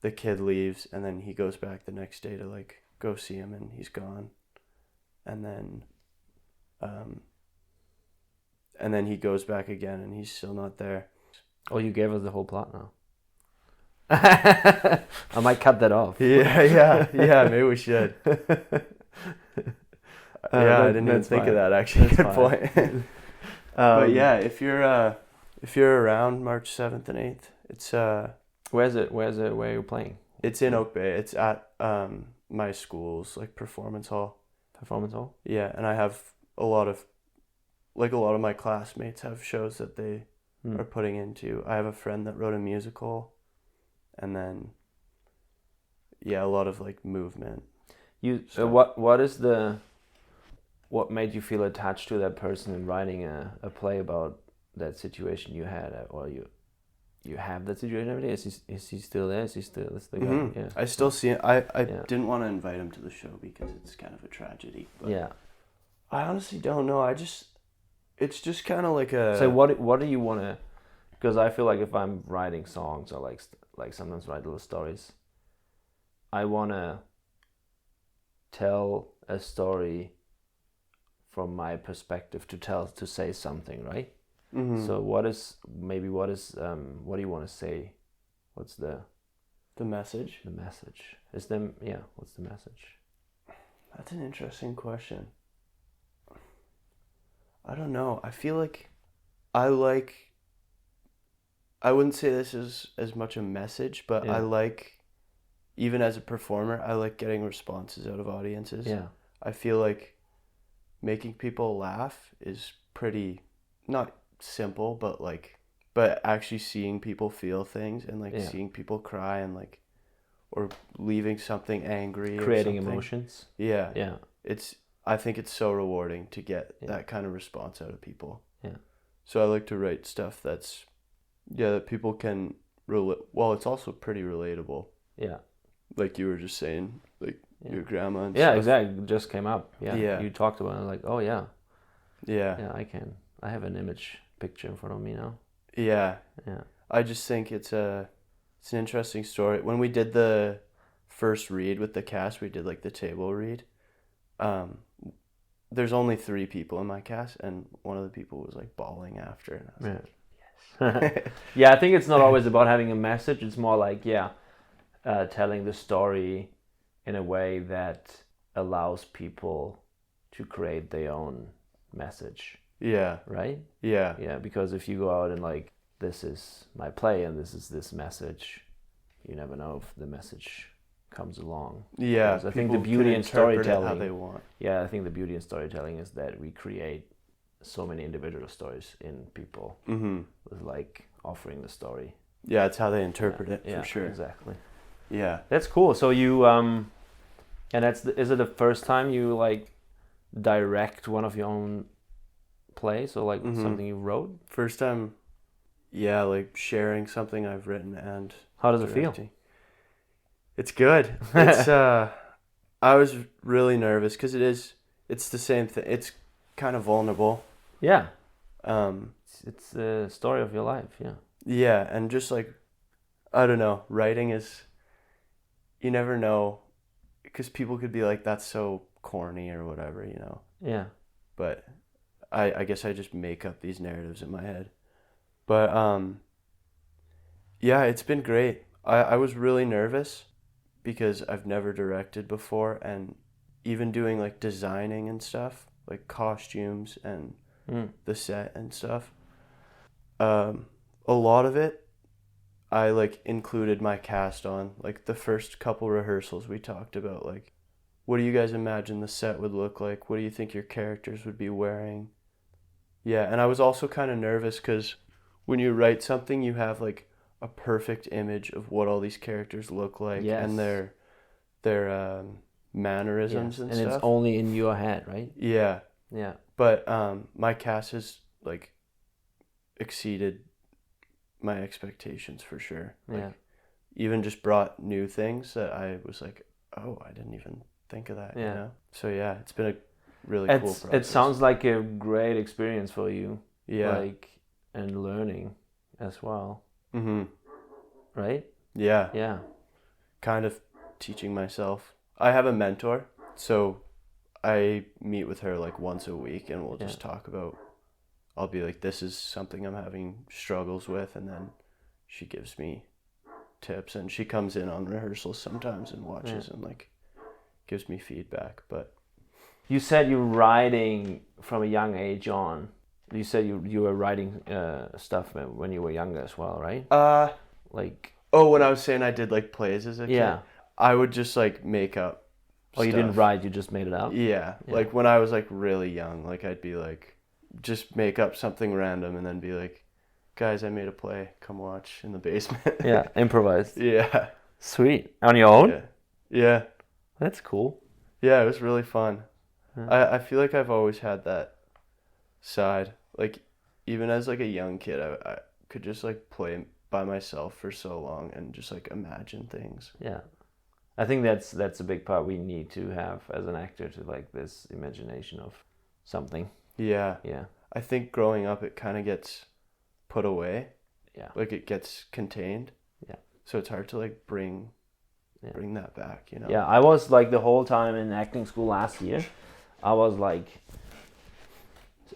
B: the kid leaves, and then he goes back the next day to like go see him, and he's gone. And then he goes back again, and he's still not there.
A: Oh, you gave us the whole plot now. I might cut that off.
B: Yeah. Maybe we should. I didn't even think of that. Actually, good point. But yeah, if you're around March 7th and 8th, it's
A: Where's it? Where are you playing?
B: It's in Oak Bay. It's at my school's like performance hall.
A: Performance hall?
B: Yeah, and I have a lot of my classmates have shows that they are putting into. I have a friend that wrote a musical, and then a lot of like movement.
A: What made you feel attached to that person in writing a play about that situation you had, or you have that situation every day? Is he still there? Is the guy?
B: Mm-hmm. Yeah. I still see it. I didn't want to invite him to the show because it's kind of a tragedy. But
A: yeah.
B: I honestly don't know. It's just kind of like a.
A: So what do you want to? Because I feel like if I'm writing songs or like sometimes write little stories, I want to tell a story from my perspective to say something, right?
B: Mm-hmm.
A: So what do you want to say? What's the
B: message?
A: The message. What's the message?
B: That's an interesting question. I don't know. I feel like I wouldn't say this is as much a message, but I like, even as a performer, I like getting responses out of audiences.
A: Yeah.
B: I feel like making people laugh is pretty, not simple, but actually seeing people feel things and like seeing people cry and like, or leaving something angry,
A: creating
B: or something.
A: Emotions.
B: Yeah. I think it's so rewarding to get that kind of response out of people.
A: Yeah.
B: So I like to write stuff that people can relate. Well, it's also pretty relatable.
A: Yeah.
B: Like you were just saying, like your grandma and
A: stuff. Yeah,
B: exactly.
A: It just came up. Yeah. You talked about it, like, oh yeah.
B: Yeah.
A: Yeah, I have an picture in front of me now.
B: Yeah.
A: Yeah.
B: I just think it's an interesting story. When we did the first read with the cast, we did like the table read. There's only 3 people in my cast, and one of the people was like bawling after, and I was like, yes.
A: Yeah, I think it's not always about having a message. It's more like telling the story in a way that allows people to create their own message.
B: Yeah.
A: Right?
B: Yeah.
A: Yeah, because if you go out and like, this is my play and this is this message, you never know if the message comes along.
B: Yeah.
A: Because I think the beauty in storytelling,
B: how they want.
A: Yeah, I think the beauty in storytelling is that we create so many individual stories in people with like offering the story.
B: Yeah, it's how they interpret it for sure.
A: Exactly.
B: Yeah.
A: That's cool. So you and is it the first time you like direct one of your own plays or like something you wrote?
B: First time, like sharing something I've written and
A: how does it feel?
B: It's good. It's I was really nervous because it's the same thing. It's kind of vulnerable.
A: Yeah. It's the story of your life. Yeah.
B: Yeah, and just like, I don't know, writing is, you never know, because people could be like, that's so corny or whatever, you know.
A: Yeah.
B: But I guess I just make up these narratives in my head. But it's been great. I was really nervous because I've never directed before, and even doing like designing and stuff, like costumes and the set and stuff. A lot of it I like included my cast on. Like the first couple rehearsals we talked about, like, what do you guys imagine the set would look like? What do you think your characters would be wearing? Yeah, and I was also kind of nervous because when you write something, you have like a perfect image of what all these characters look like and their mannerisms and stuff.
A: And it's only in your head, right?
B: Yeah.
A: Yeah.
B: But my cast has like exceeded my expectations for sure. Like, even just brought new things that I was like, oh, I didn't even think of that, you know? So yeah, it's been a really cool process.
A: It sounds like a great experience for you.
B: Yeah.
A: Like, and learning. as well.
B: Mm-hmm.
A: Right?
B: Yeah.
A: Yeah.
B: Kind of teaching myself. I have a mentor, so I meet with her like once a week, and we'll just talk about. I'll be like, this is something I'm having struggles with, and then she gives me tips, and she comes in on rehearsals sometimes and watches and like gives me feedback. But
A: you said you're writing from a young age on. You said you were writing stuff when you were younger as well, right? Like.
B: Oh, when I was saying I did like plays as a kid,
A: Yeah.
B: I would just like make up.
A: Oh, you didn't write, you just made it up?
B: Yeah. Like when I was like really young, like I'd be like, just make up something random and then be like, guys, I made a play, come watch in the basement.
A: Yeah, improvised.
B: Yeah.
A: Sweet. On your own?
B: Yeah.
A: That's cool.
B: Yeah, it was really fun. I feel like I've always had that side. Like even as like a young kid, I could just like play by myself for so long and just like imagine things.
A: Yeah. I think that's a big part we need to have as an actor, to like this imagination of something.
B: Yeah.
A: Yeah.
B: I think growing up it kind of gets put away.
A: Yeah.
B: Like it gets contained.
A: Yeah.
B: So it's hard to like bring that back, you know.
A: Yeah, I was like the whole time in acting school last year, I was like,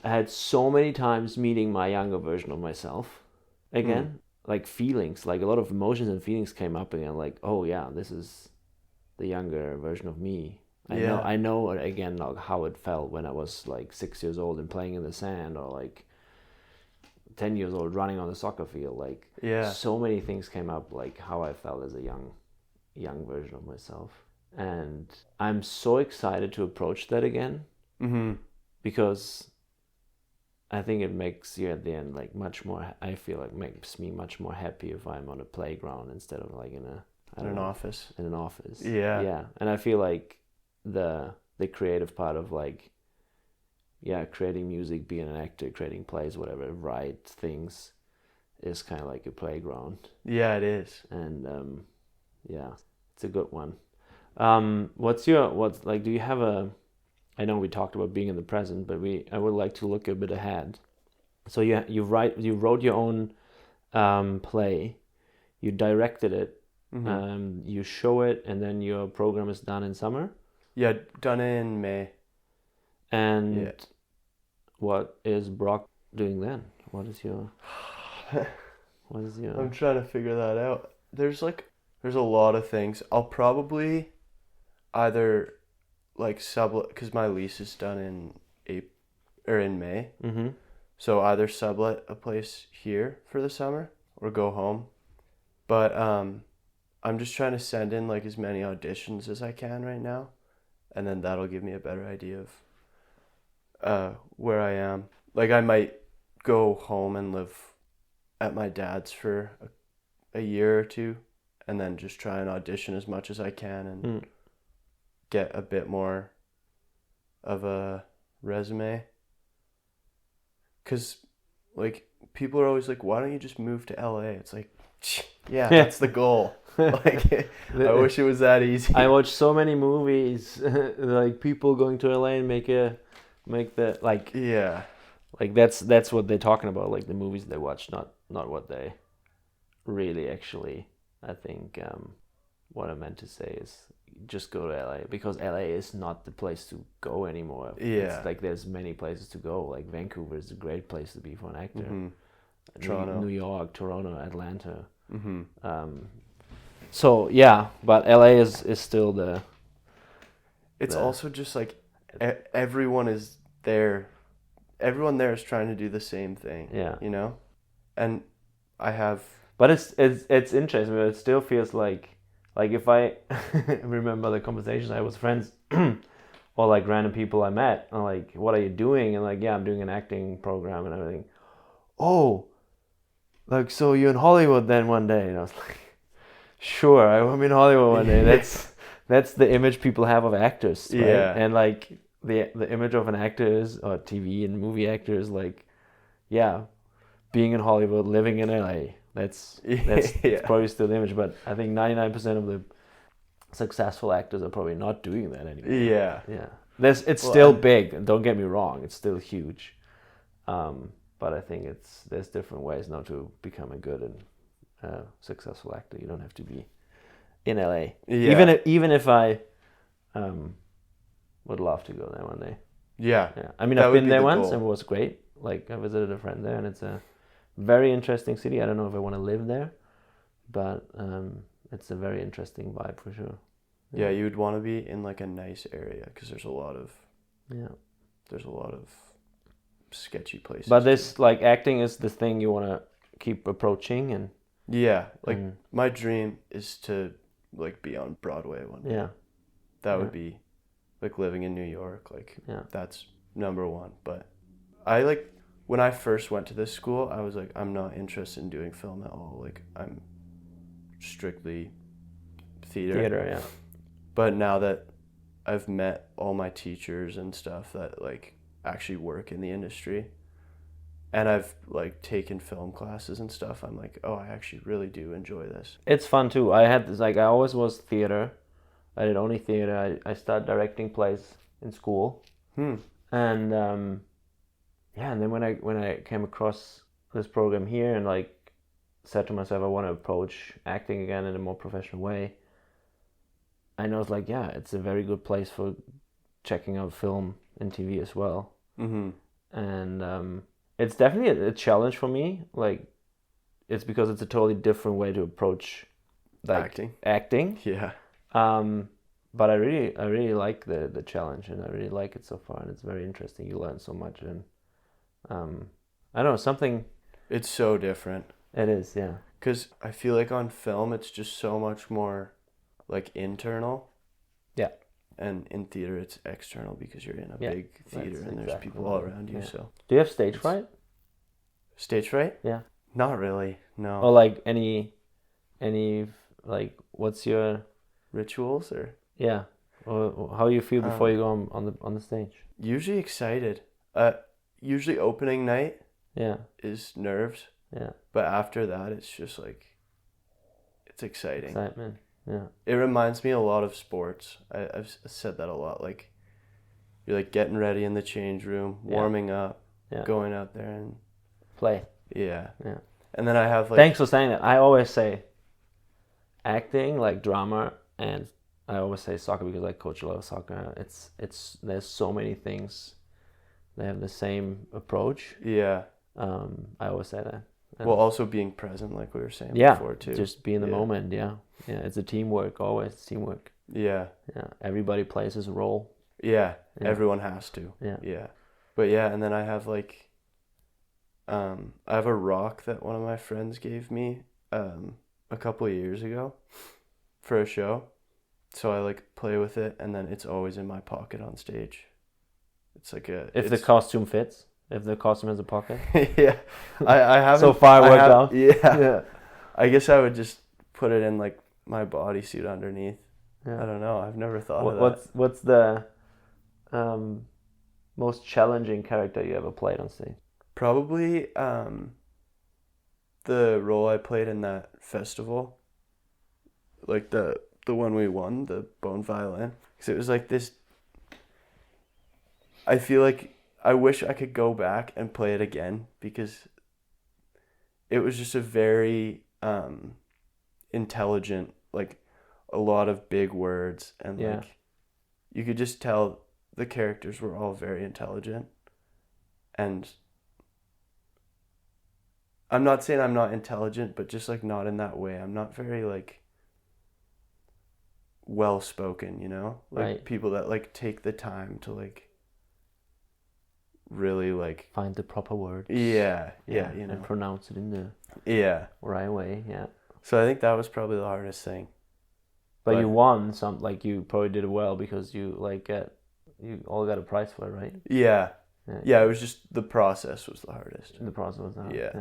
A: I had so many times meeting my younger version of myself again. Like feelings, like a lot of emotions and feelings came up again, like, oh yeah, this is the younger version of me. I know again like how it felt when I was like 6 years old and playing in the sand, or like 10 years old running on the soccer field. Like so many things came up, like how I felt as a young version of myself. And I'm so excited to approach that again. Because I think it makes you at the end like much more. I feel like makes me much more happy if I'm on a playground instead of like in an office. In an office.
B: Yeah.
A: Yeah, and I feel like the creative part of like, creating music, being an actor, creating plays, whatever, write things, is kind of like a playground.
B: Yeah, it is.
A: And it's a good one. Do you have a? I know we talked about being in the present, but I would like to look a bit ahead. So you wrote your own play, you directed it, you show it, and then your program is done in summer?
B: Yeah, done in May.
A: And what is Brock doing then? What is your...
B: I'm trying to figure that out. There's a lot of things. I'll probably either like sublet, because my lease is done in May. So either sublet a place here for the summer or go home. But I'm just trying to send in like as many auditions as I can right now, and then that'll give me a better idea of where I am. Like I might go home and live at my dad's for a year or two, and then just try and audition as much as I can and get a bit more of a resume. Because like people are always like, why don't you just move to LA? It's like, yeah, that's the goal. Like I wish it was that easy.
A: I watch so many movies like people going to LA and make the like, like that's what they're talking about, like the movies they watch, not what they really actually. I think what I meant to say is just go to LA, because LA is not the place to go anymore. It's like there's many places to go. Like Vancouver is a great place to be for an actor.
B: Toronto,
A: New York, Toronto, Atlanta. So yeah, but LA is still the.
B: It's also just like everyone is there. Everyone there is trying to do the same thing. Yeah, you know, and I have.
A: But it's interesting. But it still feels like if I remember the conversations I had with friends or like random people I met, and like, what are you doing? And like, yeah, I'm doing an acting program and everything. Oh, like, so you're in Hollywood then one day? And I was like, sure, I'm in Hollywood one day. That's the image people have of actors, right? Yeah. And like the image of an actor is, or TV and movie actor is like, being in Hollywood, living in LA. That's probably still the image, but I think 99% of the successful actors are probably not doing that anymore. Yeah. It's still big, and don't get me wrong, it's still huge. But but I think there's different ways now to become a good and successful actor. You don't have to be in LA.
B: Yeah.
A: Even if I would love to go there one day.
B: Yeah.
A: Yeah. I mean,
B: That
A: I've
B: would
A: been
B: be
A: there
B: the
A: once
B: goal.
A: and it was great. Like, I visited a friend there, and it's a very interesting city. I don't know if I want to live there, but it's a very interesting vibe for sure.
B: Yeah, you would want to be in like a nice area because there's a lot of sketchy places.
A: But this like acting is the thing you want to keep approaching, and
B: my dream is to like be on Broadway one day.
A: Yeah.
B: That would be like living in New York. Like that's number one. But when I first went to this school, I was like, I'm not interested in doing film at all. Like I'm strictly theater.
A: Yeah.
B: But now that I've met all my teachers and stuff that like actually work in the industry, and I've like taken film classes and stuff, I'm like, oh, I actually really do enjoy this.
A: It's fun too. I had this, like, I always was theater. I did only theater. I started directing plays in school. And and then when I came across this program here and like said to myself, I want to approach acting again in a more professional way. And I was like, yeah, it's a very good place for checking out film and TV as well. And it's definitely a challenge for me. Like, it's because it's a totally different way to approach like acting.
B: Yeah.
A: But I really like the challenge, and I really like it so far, and it's very interesting. You learn so much, and I don't know, something.
B: It's so different.
A: It is, yeah.
B: Because I feel like on film, it's just so much more like internal.
A: Yeah.
B: And in theater, it's external because you're in a big theater and there's people all around you. So.
A: Do you have stage fright?
B: Stage fright?
A: Yeah.
B: Not really. No.
A: Or like any like, what's your
B: rituals or?
A: Yeah. Or how you feel before you go on the stage?
B: Usually excited. Usually opening night.
A: Yeah.
B: Is nerves.
A: Yeah.
B: But after that, it's just like, it's exciting.
A: Excitement. Yeah.
B: It reminds me a lot of sports. I've said that a lot. Like, you're like getting ready in the change room, warming up, going out there and
A: play.
B: Yeah.
A: Yeah.
B: And then I have like.
A: Thanks for saying that. I always say acting, like drama, and I always say soccer because I coach a lot of soccer. It's there's so many things. They have the same approach.
B: Yeah.
A: I always say that.
B: And well, also being present, like we were saying before too.
A: Just be in the moment. Yeah. Yeah. It's a teamwork. Always teamwork.
B: Yeah.
A: Yeah. Everybody plays his role.
B: Yeah. Everyone has to.
A: Yeah.
B: Yeah. But yeah, and then I have like. I have a rock that one of my friends gave me a couple of years ago for a show. So I like play with it, and then it's always in my pocket on stage. It's like
A: if the costume fits, if the costume has a pocket.
B: Yeah, I haven't.
A: So far worked out.
B: Yeah. I guess I would just put it in like my bodysuit underneath. Yeah. I don't know. I've never thought of that.
A: What's the most challenging character you ever played on stage?
B: Probably the role I played in that festival, like the one we won, the bone violin, because it was like this. I feel like I wish I could go back and play it again because it was just a very intelligent, like a lot of big words, and like you could just tell the characters were all very intelligent. And I'm not saying I'm not intelligent, but just like not in that way. I'm not very like well spoken, you know? Like people that like take the time to like really like
A: find the proper words.
B: Yeah, you know.
A: And pronounce it in the right way, yeah.
B: So I think that was probably the hardest thing.
A: But you won some, like you probably did well because you like you all got a prize for it, right?
B: Yeah. Yeah, it was just the process was the hardest.
A: The process was the hardest.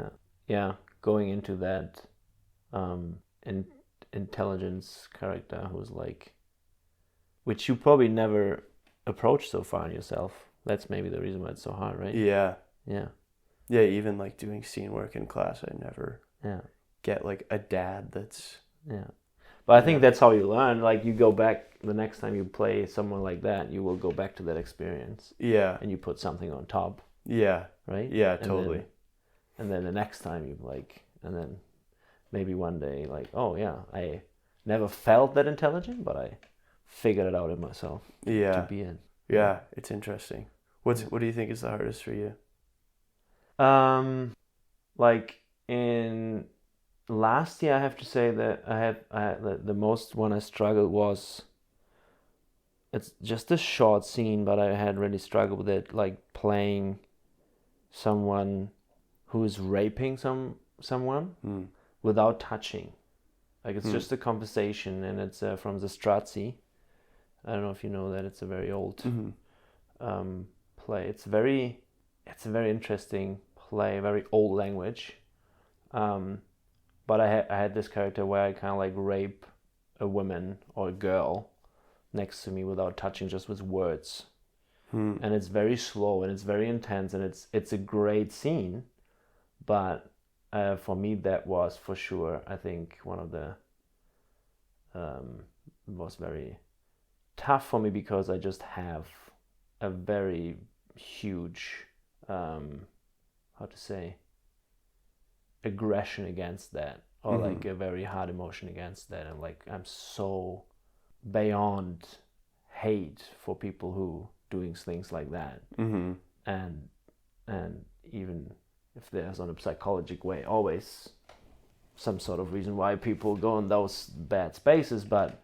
A: Yeah. Going into that intelligence character who's like, which you probably never approached so far in yourself. That's maybe the reason why it's so hard, right?
B: Yeah.
A: Yeah.
B: Yeah, even like doing scene work in class, I never get like a dad that's...
A: Yeah. But I think that's how you learn. Like you go back, the next time you play someone like that, you will go back to that experience.
B: Yeah.
A: And you put something on top.
B: Yeah.
A: Right?
B: Yeah, totally.
A: and then the next time you like, and then maybe one day like, oh yeah, I never felt that intelligent, but I figured it out in myself to be in.
B: Yeah, it's interesting. What do you think is the hardest for you?
A: Like in last year, I have to say that I had the most one I struggled was, it's just a short scene, but I had really struggled with it, like playing someone who is raping someone without touching. Like it's just a conversation, and it's from the Strozzi. I don't know if you know that. It's a very old play. It's a very interesting play, very old language. But I had this character where I kind of like rape a woman or a girl next to me without touching, just with words. And it's very slow and it's very intense, and it's a great scene. But for me, that was for sure, I think, one of the was very tough for me, because I just have a very huge how to say, aggression against that, or like a very hard emotion against that, and like I'm so beyond hate for people who doing things like that. And even if there's on a psychological way always some sort of reason why people go in those bad spaces, but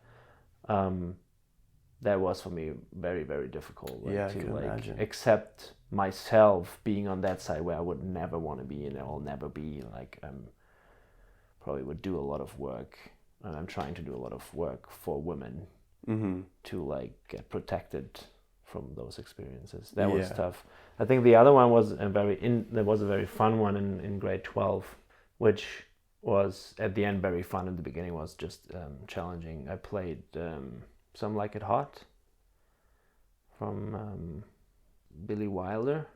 A: that was for me very, very difficult, like, to like imagine. Accept myself being on that side where I would never want to be, and I will never be. Like, probably would do a lot of work, and I'm trying to do a lot of work for women to like get protected from those experiences. That was tough. I think the other one was there was a very fun one in grade 12, which was at the end very fun. In the beginning was just challenging. I played Some Like It Hot from Billy Wilder.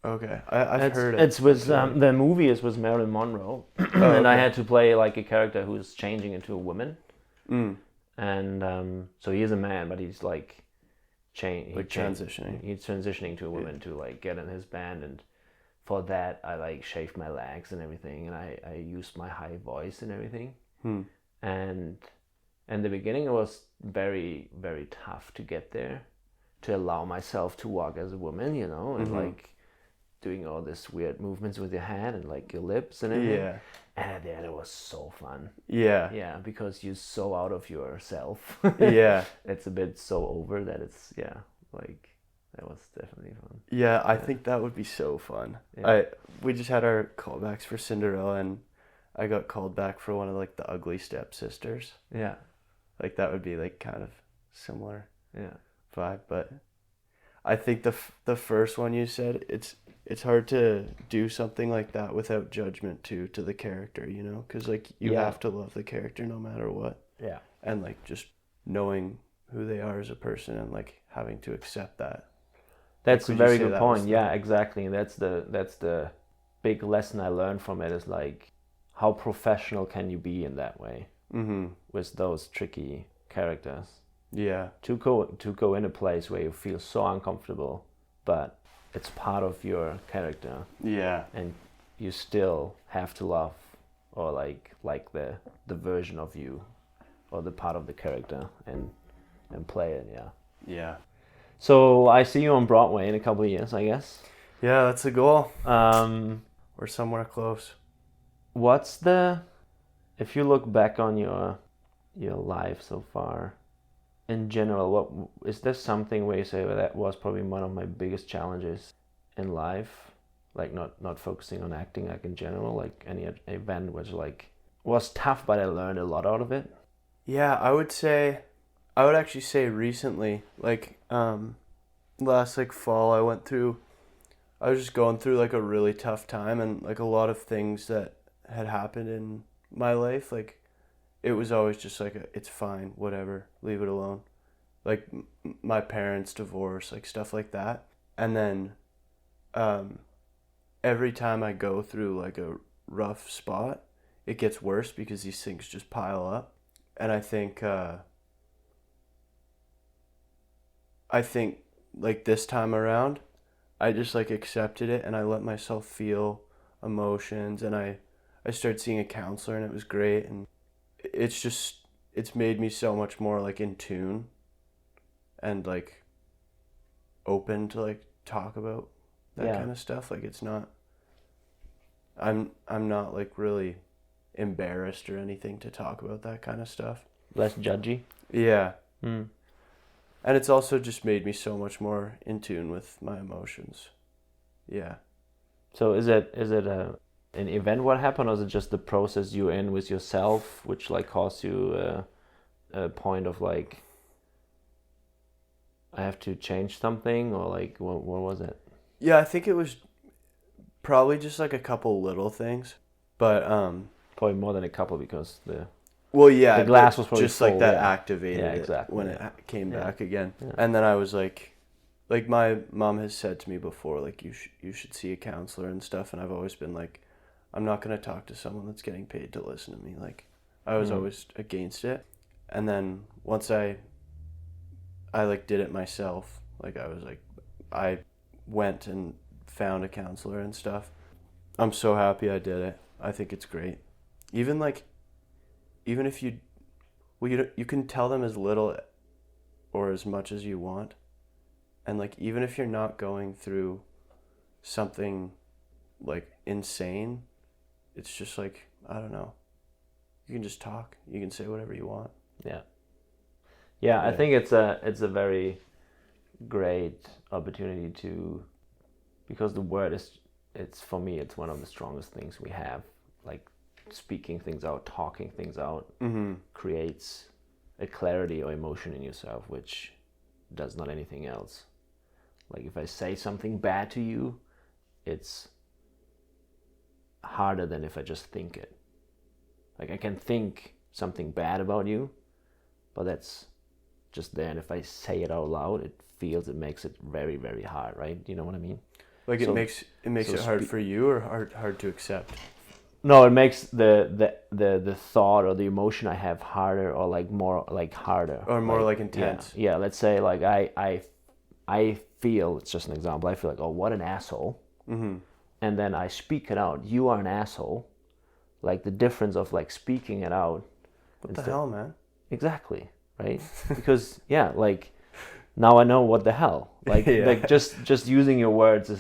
B: Okay, I've heard it.
A: It's with the movie is with Marilyn Monroe, and I had to play like a character who's changing into a woman. And so he is a man, but he's like transitioning. He's transitioning to a woman to like get in his band, and for that I like shaved my legs and everything, and I used my high voice and everything. And in the beginning it was very, very tough to get there, to allow myself to walk as a woman, you know, and like doing all this weird movements with your hand and like your lips and everything. Yeah. And at the end it was so fun. Yeah. Yeah, because you're so out of yourself. Yeah. It's a bit so over that it's, like, that was definitely fun.
B: Yeah, I think that would be so fun. Yeah. We just had our callbacks for Cinderella, and I got called back for one of like the ugly stepsisters. Yeah. Like that would be like kind of similar vibe, but I think the first one you said, it's hard to do something like that without judgment to the character, you know, because like you have to love the character no matter what. Yeah. And like just knowing who they are as a person and like having to accept that.
A: That's like, a very good point. Yeah, exactly. That's the big lesson I learned from it, is like, how professional can you be in that way with those tricky characters? Yeah. To go in a place where you feel so uncomfortable, but it's part of your character. Yeah. And you still have to love, or like the version of you, or the part of the character, and play it. Yeah. Yeah. So I see you on Broadway in a couple of years, I guess.
B: Yeah, that's the goal. We're somewhere close.
A: If you look back on your life so far, in general, what is there something where you say, well, that was probably one of my biggest challenges in life, like not focusing on acting, like in general, like any event which like was tough, but I learned a lot out of it?
B: Yeah, I would actually say recently, like last like fall, I was just going through like a really tough time, and like a lot of things that had happened in my life, like it was always just like it's fine, whatever, leave it alone. Like my parents' divorce, like stuff like that. And then every time I go through like a rough spot, it gets worse because these things just pile up. And I think like this time around, I just like accepted it, and I let myself feel emotions, and I started seeing a counselor, and it was great, and it's made me so much more like in tune and like open to like talk about that kind of stuff. Like it's not, I'm not like really embarrassed or anything to talk about that kind of stuff.
A: Less judgy.
B: Yeah. And it's also just made me so much more in tune with my emotions. Yeah.
A: So is it an event what happened, or is it just the process you're in with yourself, which like caused you a point of like, I have to change something, or like what was it?
B: Yeah, I think it was probably just like a couple little things, but
A: probably more than a couple, because the
B: glass
A: was probably
B: just
A: full,
B: like that activated
A: exactly,
B: it when it came back again.
A: Yeah.
B: And then I was like my mom has said to me before, like you should see a counselor and stuff, and I've always been like, I'm not gonna talk to someone that's getting paid to listen to me. Like I was always against it. And then once I like did it myself, like I went and found a counselor and stuff. I'm so happy I did it. I think it's great. Even if you can tell them as little or as much as you want. And like even if you're not going through something like insane, it's just like, I don't know. You can just talk. You can say whatever you want.
A: Yeah, I think it's a very great opportunity to, because the word it's for me, it's one of the strongest things we have. Like speaking things out, talking things out, creates a clarity or emotion in yourself, which does not anything else. Like if I say something bad to you, it's harder than if I just think it. Like I can think something bad about you, but that's just there. And if I say it out loud, it makes it very, very hard, right? You know what I mean?
B: Like it makes it hard for you, or hard to accept?
A: No, it makes the thought or the emotion I have harder, or like more like harder.
B: Or more like intense.
A: Yeah, let's say like I feel, it's just an example, I feel like, oh, what an asshole. And then I speak it out. You are an asshole. Like the difference of like speaking it out.
B: What the hell, man?
A: Exactly, right? Because like now I know what the hell. Like like just using your words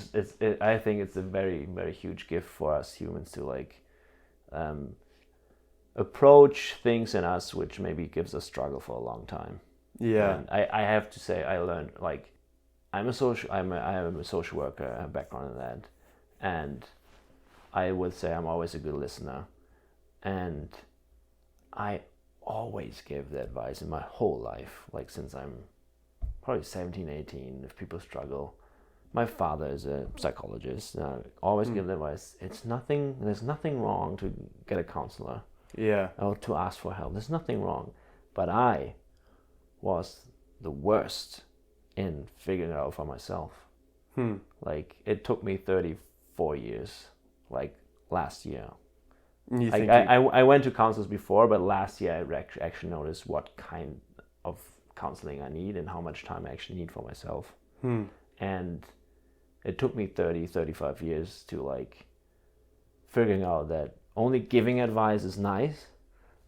A: I think it's a very, very huge gift for us humans to like approach things in us which maybe gives us struggle for a long time.
B: Yeah.
A: And I have to say, I learned, like, I am a social worker, I have a background in that, and I would say I'm always a good listener, and I always give the advice in my whole life, like since I'm probably 17, 18, if people struggle. My father is a psychologist, and I always give the advice, there's nothing wrong to get a counselor.
B: Yeah.
A: Or to ask for help. There's nothing wrong. But I was the worst in figuring it out for myself. Like it took me 34 years, like last year. I went to counselors before, but last year I actually noticed what kind of counseling I need and how much time I actually need for myself. And it took me 35 years to like figuring out that only giving advice is nice,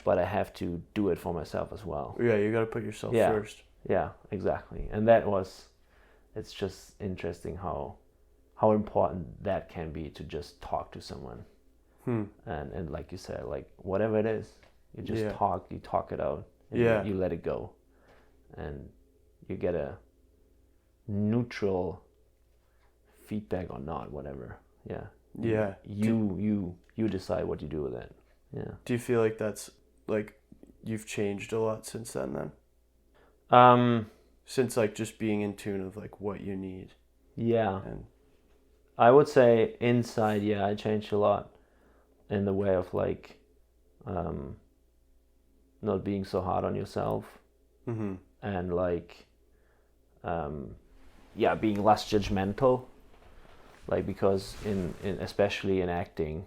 A: but I have to do it for myself as well.
B: Yeah, you got to put yourself first.
A: Yeah, exactly. And it's just interesting how important that can be, to just talk to someone. And like you said, like whatever it is, you just you talk it out, and you let it go, and you get a neutral feedback or not, whatever. You decide what you do with it.
B: Do you feel like that's like you've changed a lot since then? Since like just being in tune of like what you need. And
A: I would say inside, I changed a lot in the way of like not being so hard on yourself, and like being less judgmental, like because in especially in acting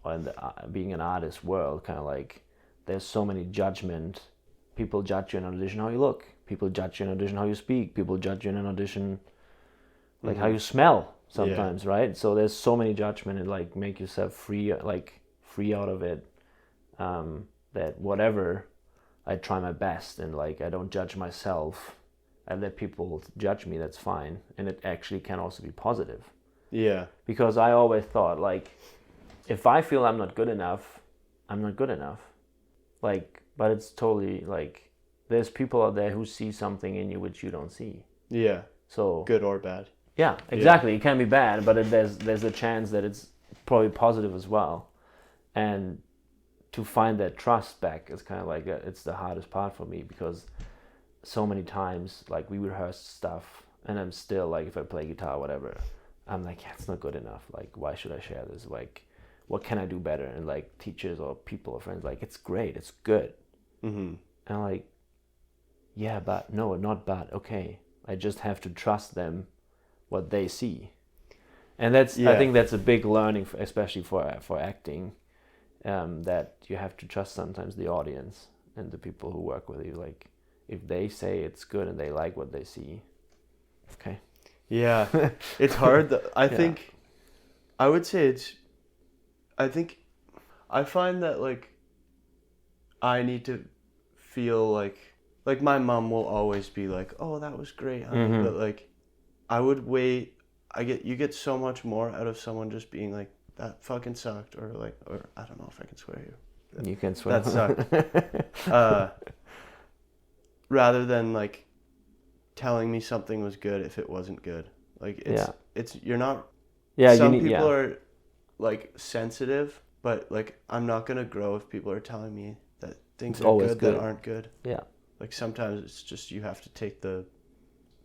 A: or in the being an artist world, kind of like there's so many judgment. People judge you in an audition how you look, people judge you in an audition how you speak, people judge you in an audition like how you smell, sometimes, right? So there's so many judgment, and like make yourself free out of it, that whatever, I try my best, and like I don't judge myself. I let people judge me, that's fine. And it actually can also be positive.
B: Yeah.
A: Because I always thought, like, if I feel I'm not good enough, I'm not good enough. Like, but it's totally like, there's people out there who see something in you which you don't see.
B: Yeah.
A: So
B: good or bad.
A: Yeah, exactly. Yeah. It can be bad, but there's a chance that it's probably positive as well. And to find that trust back is kind of like it's the hardest part for me, because so many times, like, we rehearse stuff and I'm still like, if I play guitar or whatever, I'm like, yeah, it's not good enough. Like, why should I share this? Like, what can I do better? And like teachers or people or friends, like, it's great, it's good. Mm-hmm. And I'm like, yeah, but no, not bad. Okay, I just have to trust them, what they see. And that's, I think that's a big learning, especially for acting, that you have to trust sometimes the audience and the people who work with you. Like, if they say it's good and they like what they see, okay.
B: Yeah, it's hard. I think, I would say I find that, like, I need to feel like my mom will always be like, oh, that was great, honey. Mm-hmm. But like, I would wait. You get so much more out of someone just being like, that fucking sucked, or like, or I don't know if I can swear here.
A: You can swear.
B: That sucked. Rather than like telling me something was good if it wasn't good. Like, it's you're not. Yeah. Some people are like sensitive, but like, I'm not gonna grow if people are telling me that things are good that aren't good. Yeah. Like, sometimes it's just, you have to take the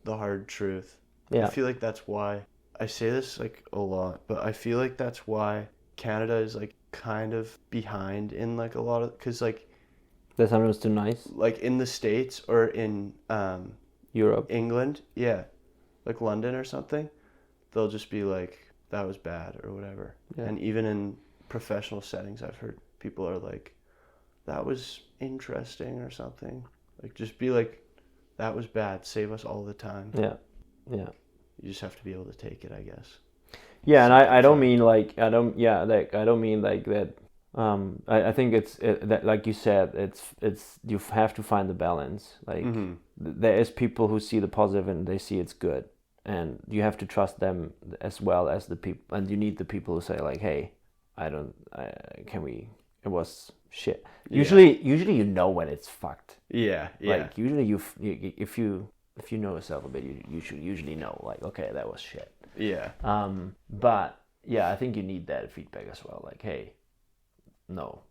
B: hard truth. Yeah. I feel like that's why I say this like a lot, but I feel like that's why Canada is like kind of behind in like a lot of, because like,
A: they're sometimes too nice.
B: Like in the States or in
A: Europe,
B: England, yeah, like London or something, they'll just be like, that was bad or whatever. Yeah. And even in professional settings, I've heard people are like, that was interesting or something. Like, just be like, that was bad. Save us all the time. Yeah, yeah. You just have to be able to take it, I guess. Yeah, and I don't mean like, I don't mean like that.
A: I think it's that, like you said, it's you have to find the balance. Like, mm-hmm. There is people who see the positive and they see it's good, and you have to trust them as well as the people, and you need the people who say like, hey, it was shit. Yeah. Usually you know when it's fucked. Yeah, yeah. Like, usually if you know yourself a bit, you should usually know, like, okay, that was shit. Yeah. But yeah, I think you need that feedback as well. Like, hey, no.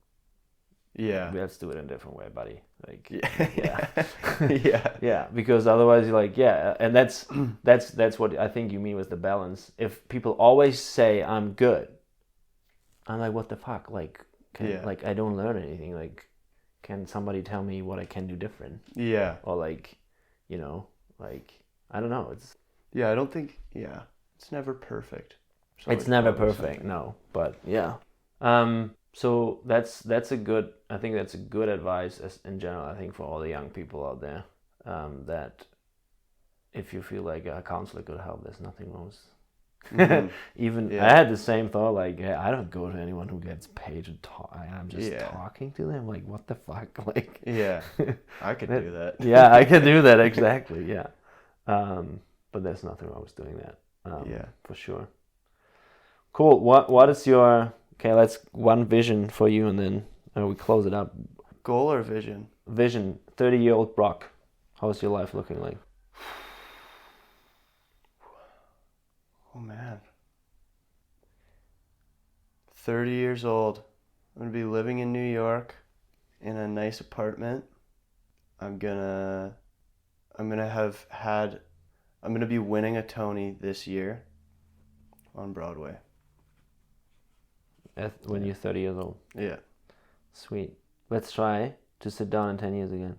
A: Yeah. Let's do it in a different way, buddy. Like, yeah. Yeah. Yeah. Because otherwise you're like, yeah, and that's what I think you mean with the balance. If people always say I'm good, I'm like, what the fuck? Like, like, I don't learn anything. Like, can somebody tell me what I can do different? Yeah. Or like, like, I don't know. It's,
B: yeah, I don't think, it's never perfect.
A: It's never perfect, no. But yeah. So that's a good advice in general, I think, for all the young people out there, that if you feel like a counselor could help, there's nothing wrong. Mm-hmm. Even I had the same thought, like, hey, I don't go to anyone who gets paid to talk. I'm just talking to them. Like, what the fuck? Like, yeah, I could do that. Yeah, I can do that, exactly. Yeah. But there's nothing wrong with doing that. For sure. Cool. What is your, okay, let's one vision for you, and then we close it up.
B: Goal or vision?
A: Vision. 30-year-old Brock. How's your life looking like?
B: Oh man. 30 years old. I'm going to be living in New York in a nice apartment. I'm going to be winning a Tony this year on Broadway.
A: When you're 30 years old? Yeah. Sweet. Let's try to sit down in 10 years again.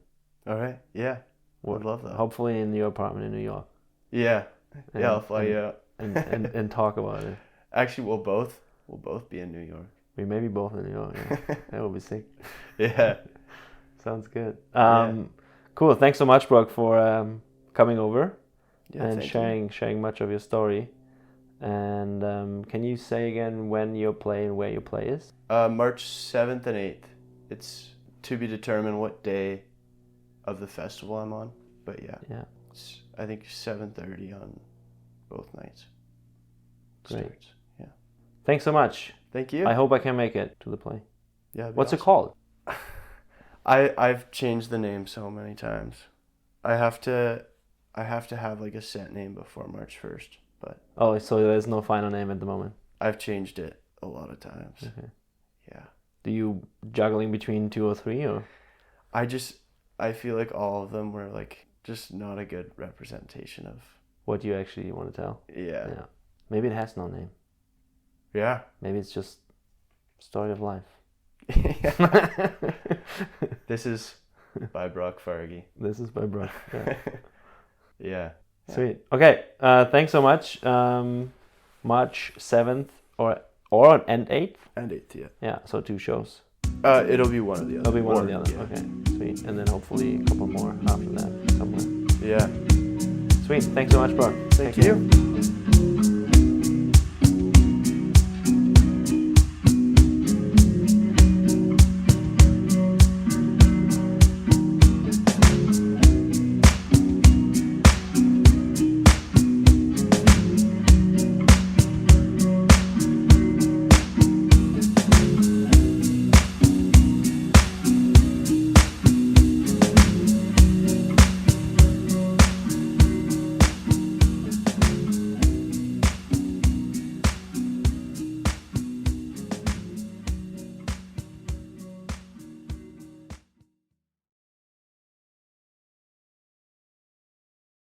B: All right. Yeah. Would love that.
A: Hopefully in your apartment in New York.
B: Yeah. I'll fly you out.
A: and talk about it.
B: Actually, we'll both be in New York.
A: We may be both in New York. Yeah. That would be sick.
B: Yeah.
A: Sounds good. Cool. Thanks so much, Brock, for coming over and sharing much of your story. And can you say again when you play and where your play is?
B: March 7th and 8th. It's to be determined what day of the festival I'm on. But yeah. It's, I think 7:30 on both nights.
A: Great.
B: Starts. Yeah.
A: Thanks so much.
B: Thank you.
A: I hope I can make it to the play.
B: Yeah.
A: What's
B: awesome.
A: it called?
B: I've changed the name so many times. I have to have like a set name before March 1st, but
A: Oh, so there's no final name at the moment.
B: I've changed it a lot of times.
A: Okay.
B: Yeah.
A: Do you juggling between 2 or 3 or?
B: I feel like all of them were like just not a good representation of
A: What you actually want to tell?
B: Yeah.
A: Maybe it has no name.
B: Yeah.
A: Maybe it's just story of life.
B: This is by Brock Fargy.
A: This is by Brock. Yeah.
B: Yeah.
A: Sweet. Okay. Thanks so much. March 7th or and 8th?
B: And 8th, yeah.
A: Yeah, so 2 shows.
B: It'll be one or the other.
A: It'll be one or the other.
B: Yeah.
A: Okay, sweet. And then hopefully a couple more after that somewhere.
B: Yeah.
A: Sweet. Thanks so much, bro.
B: Thank you.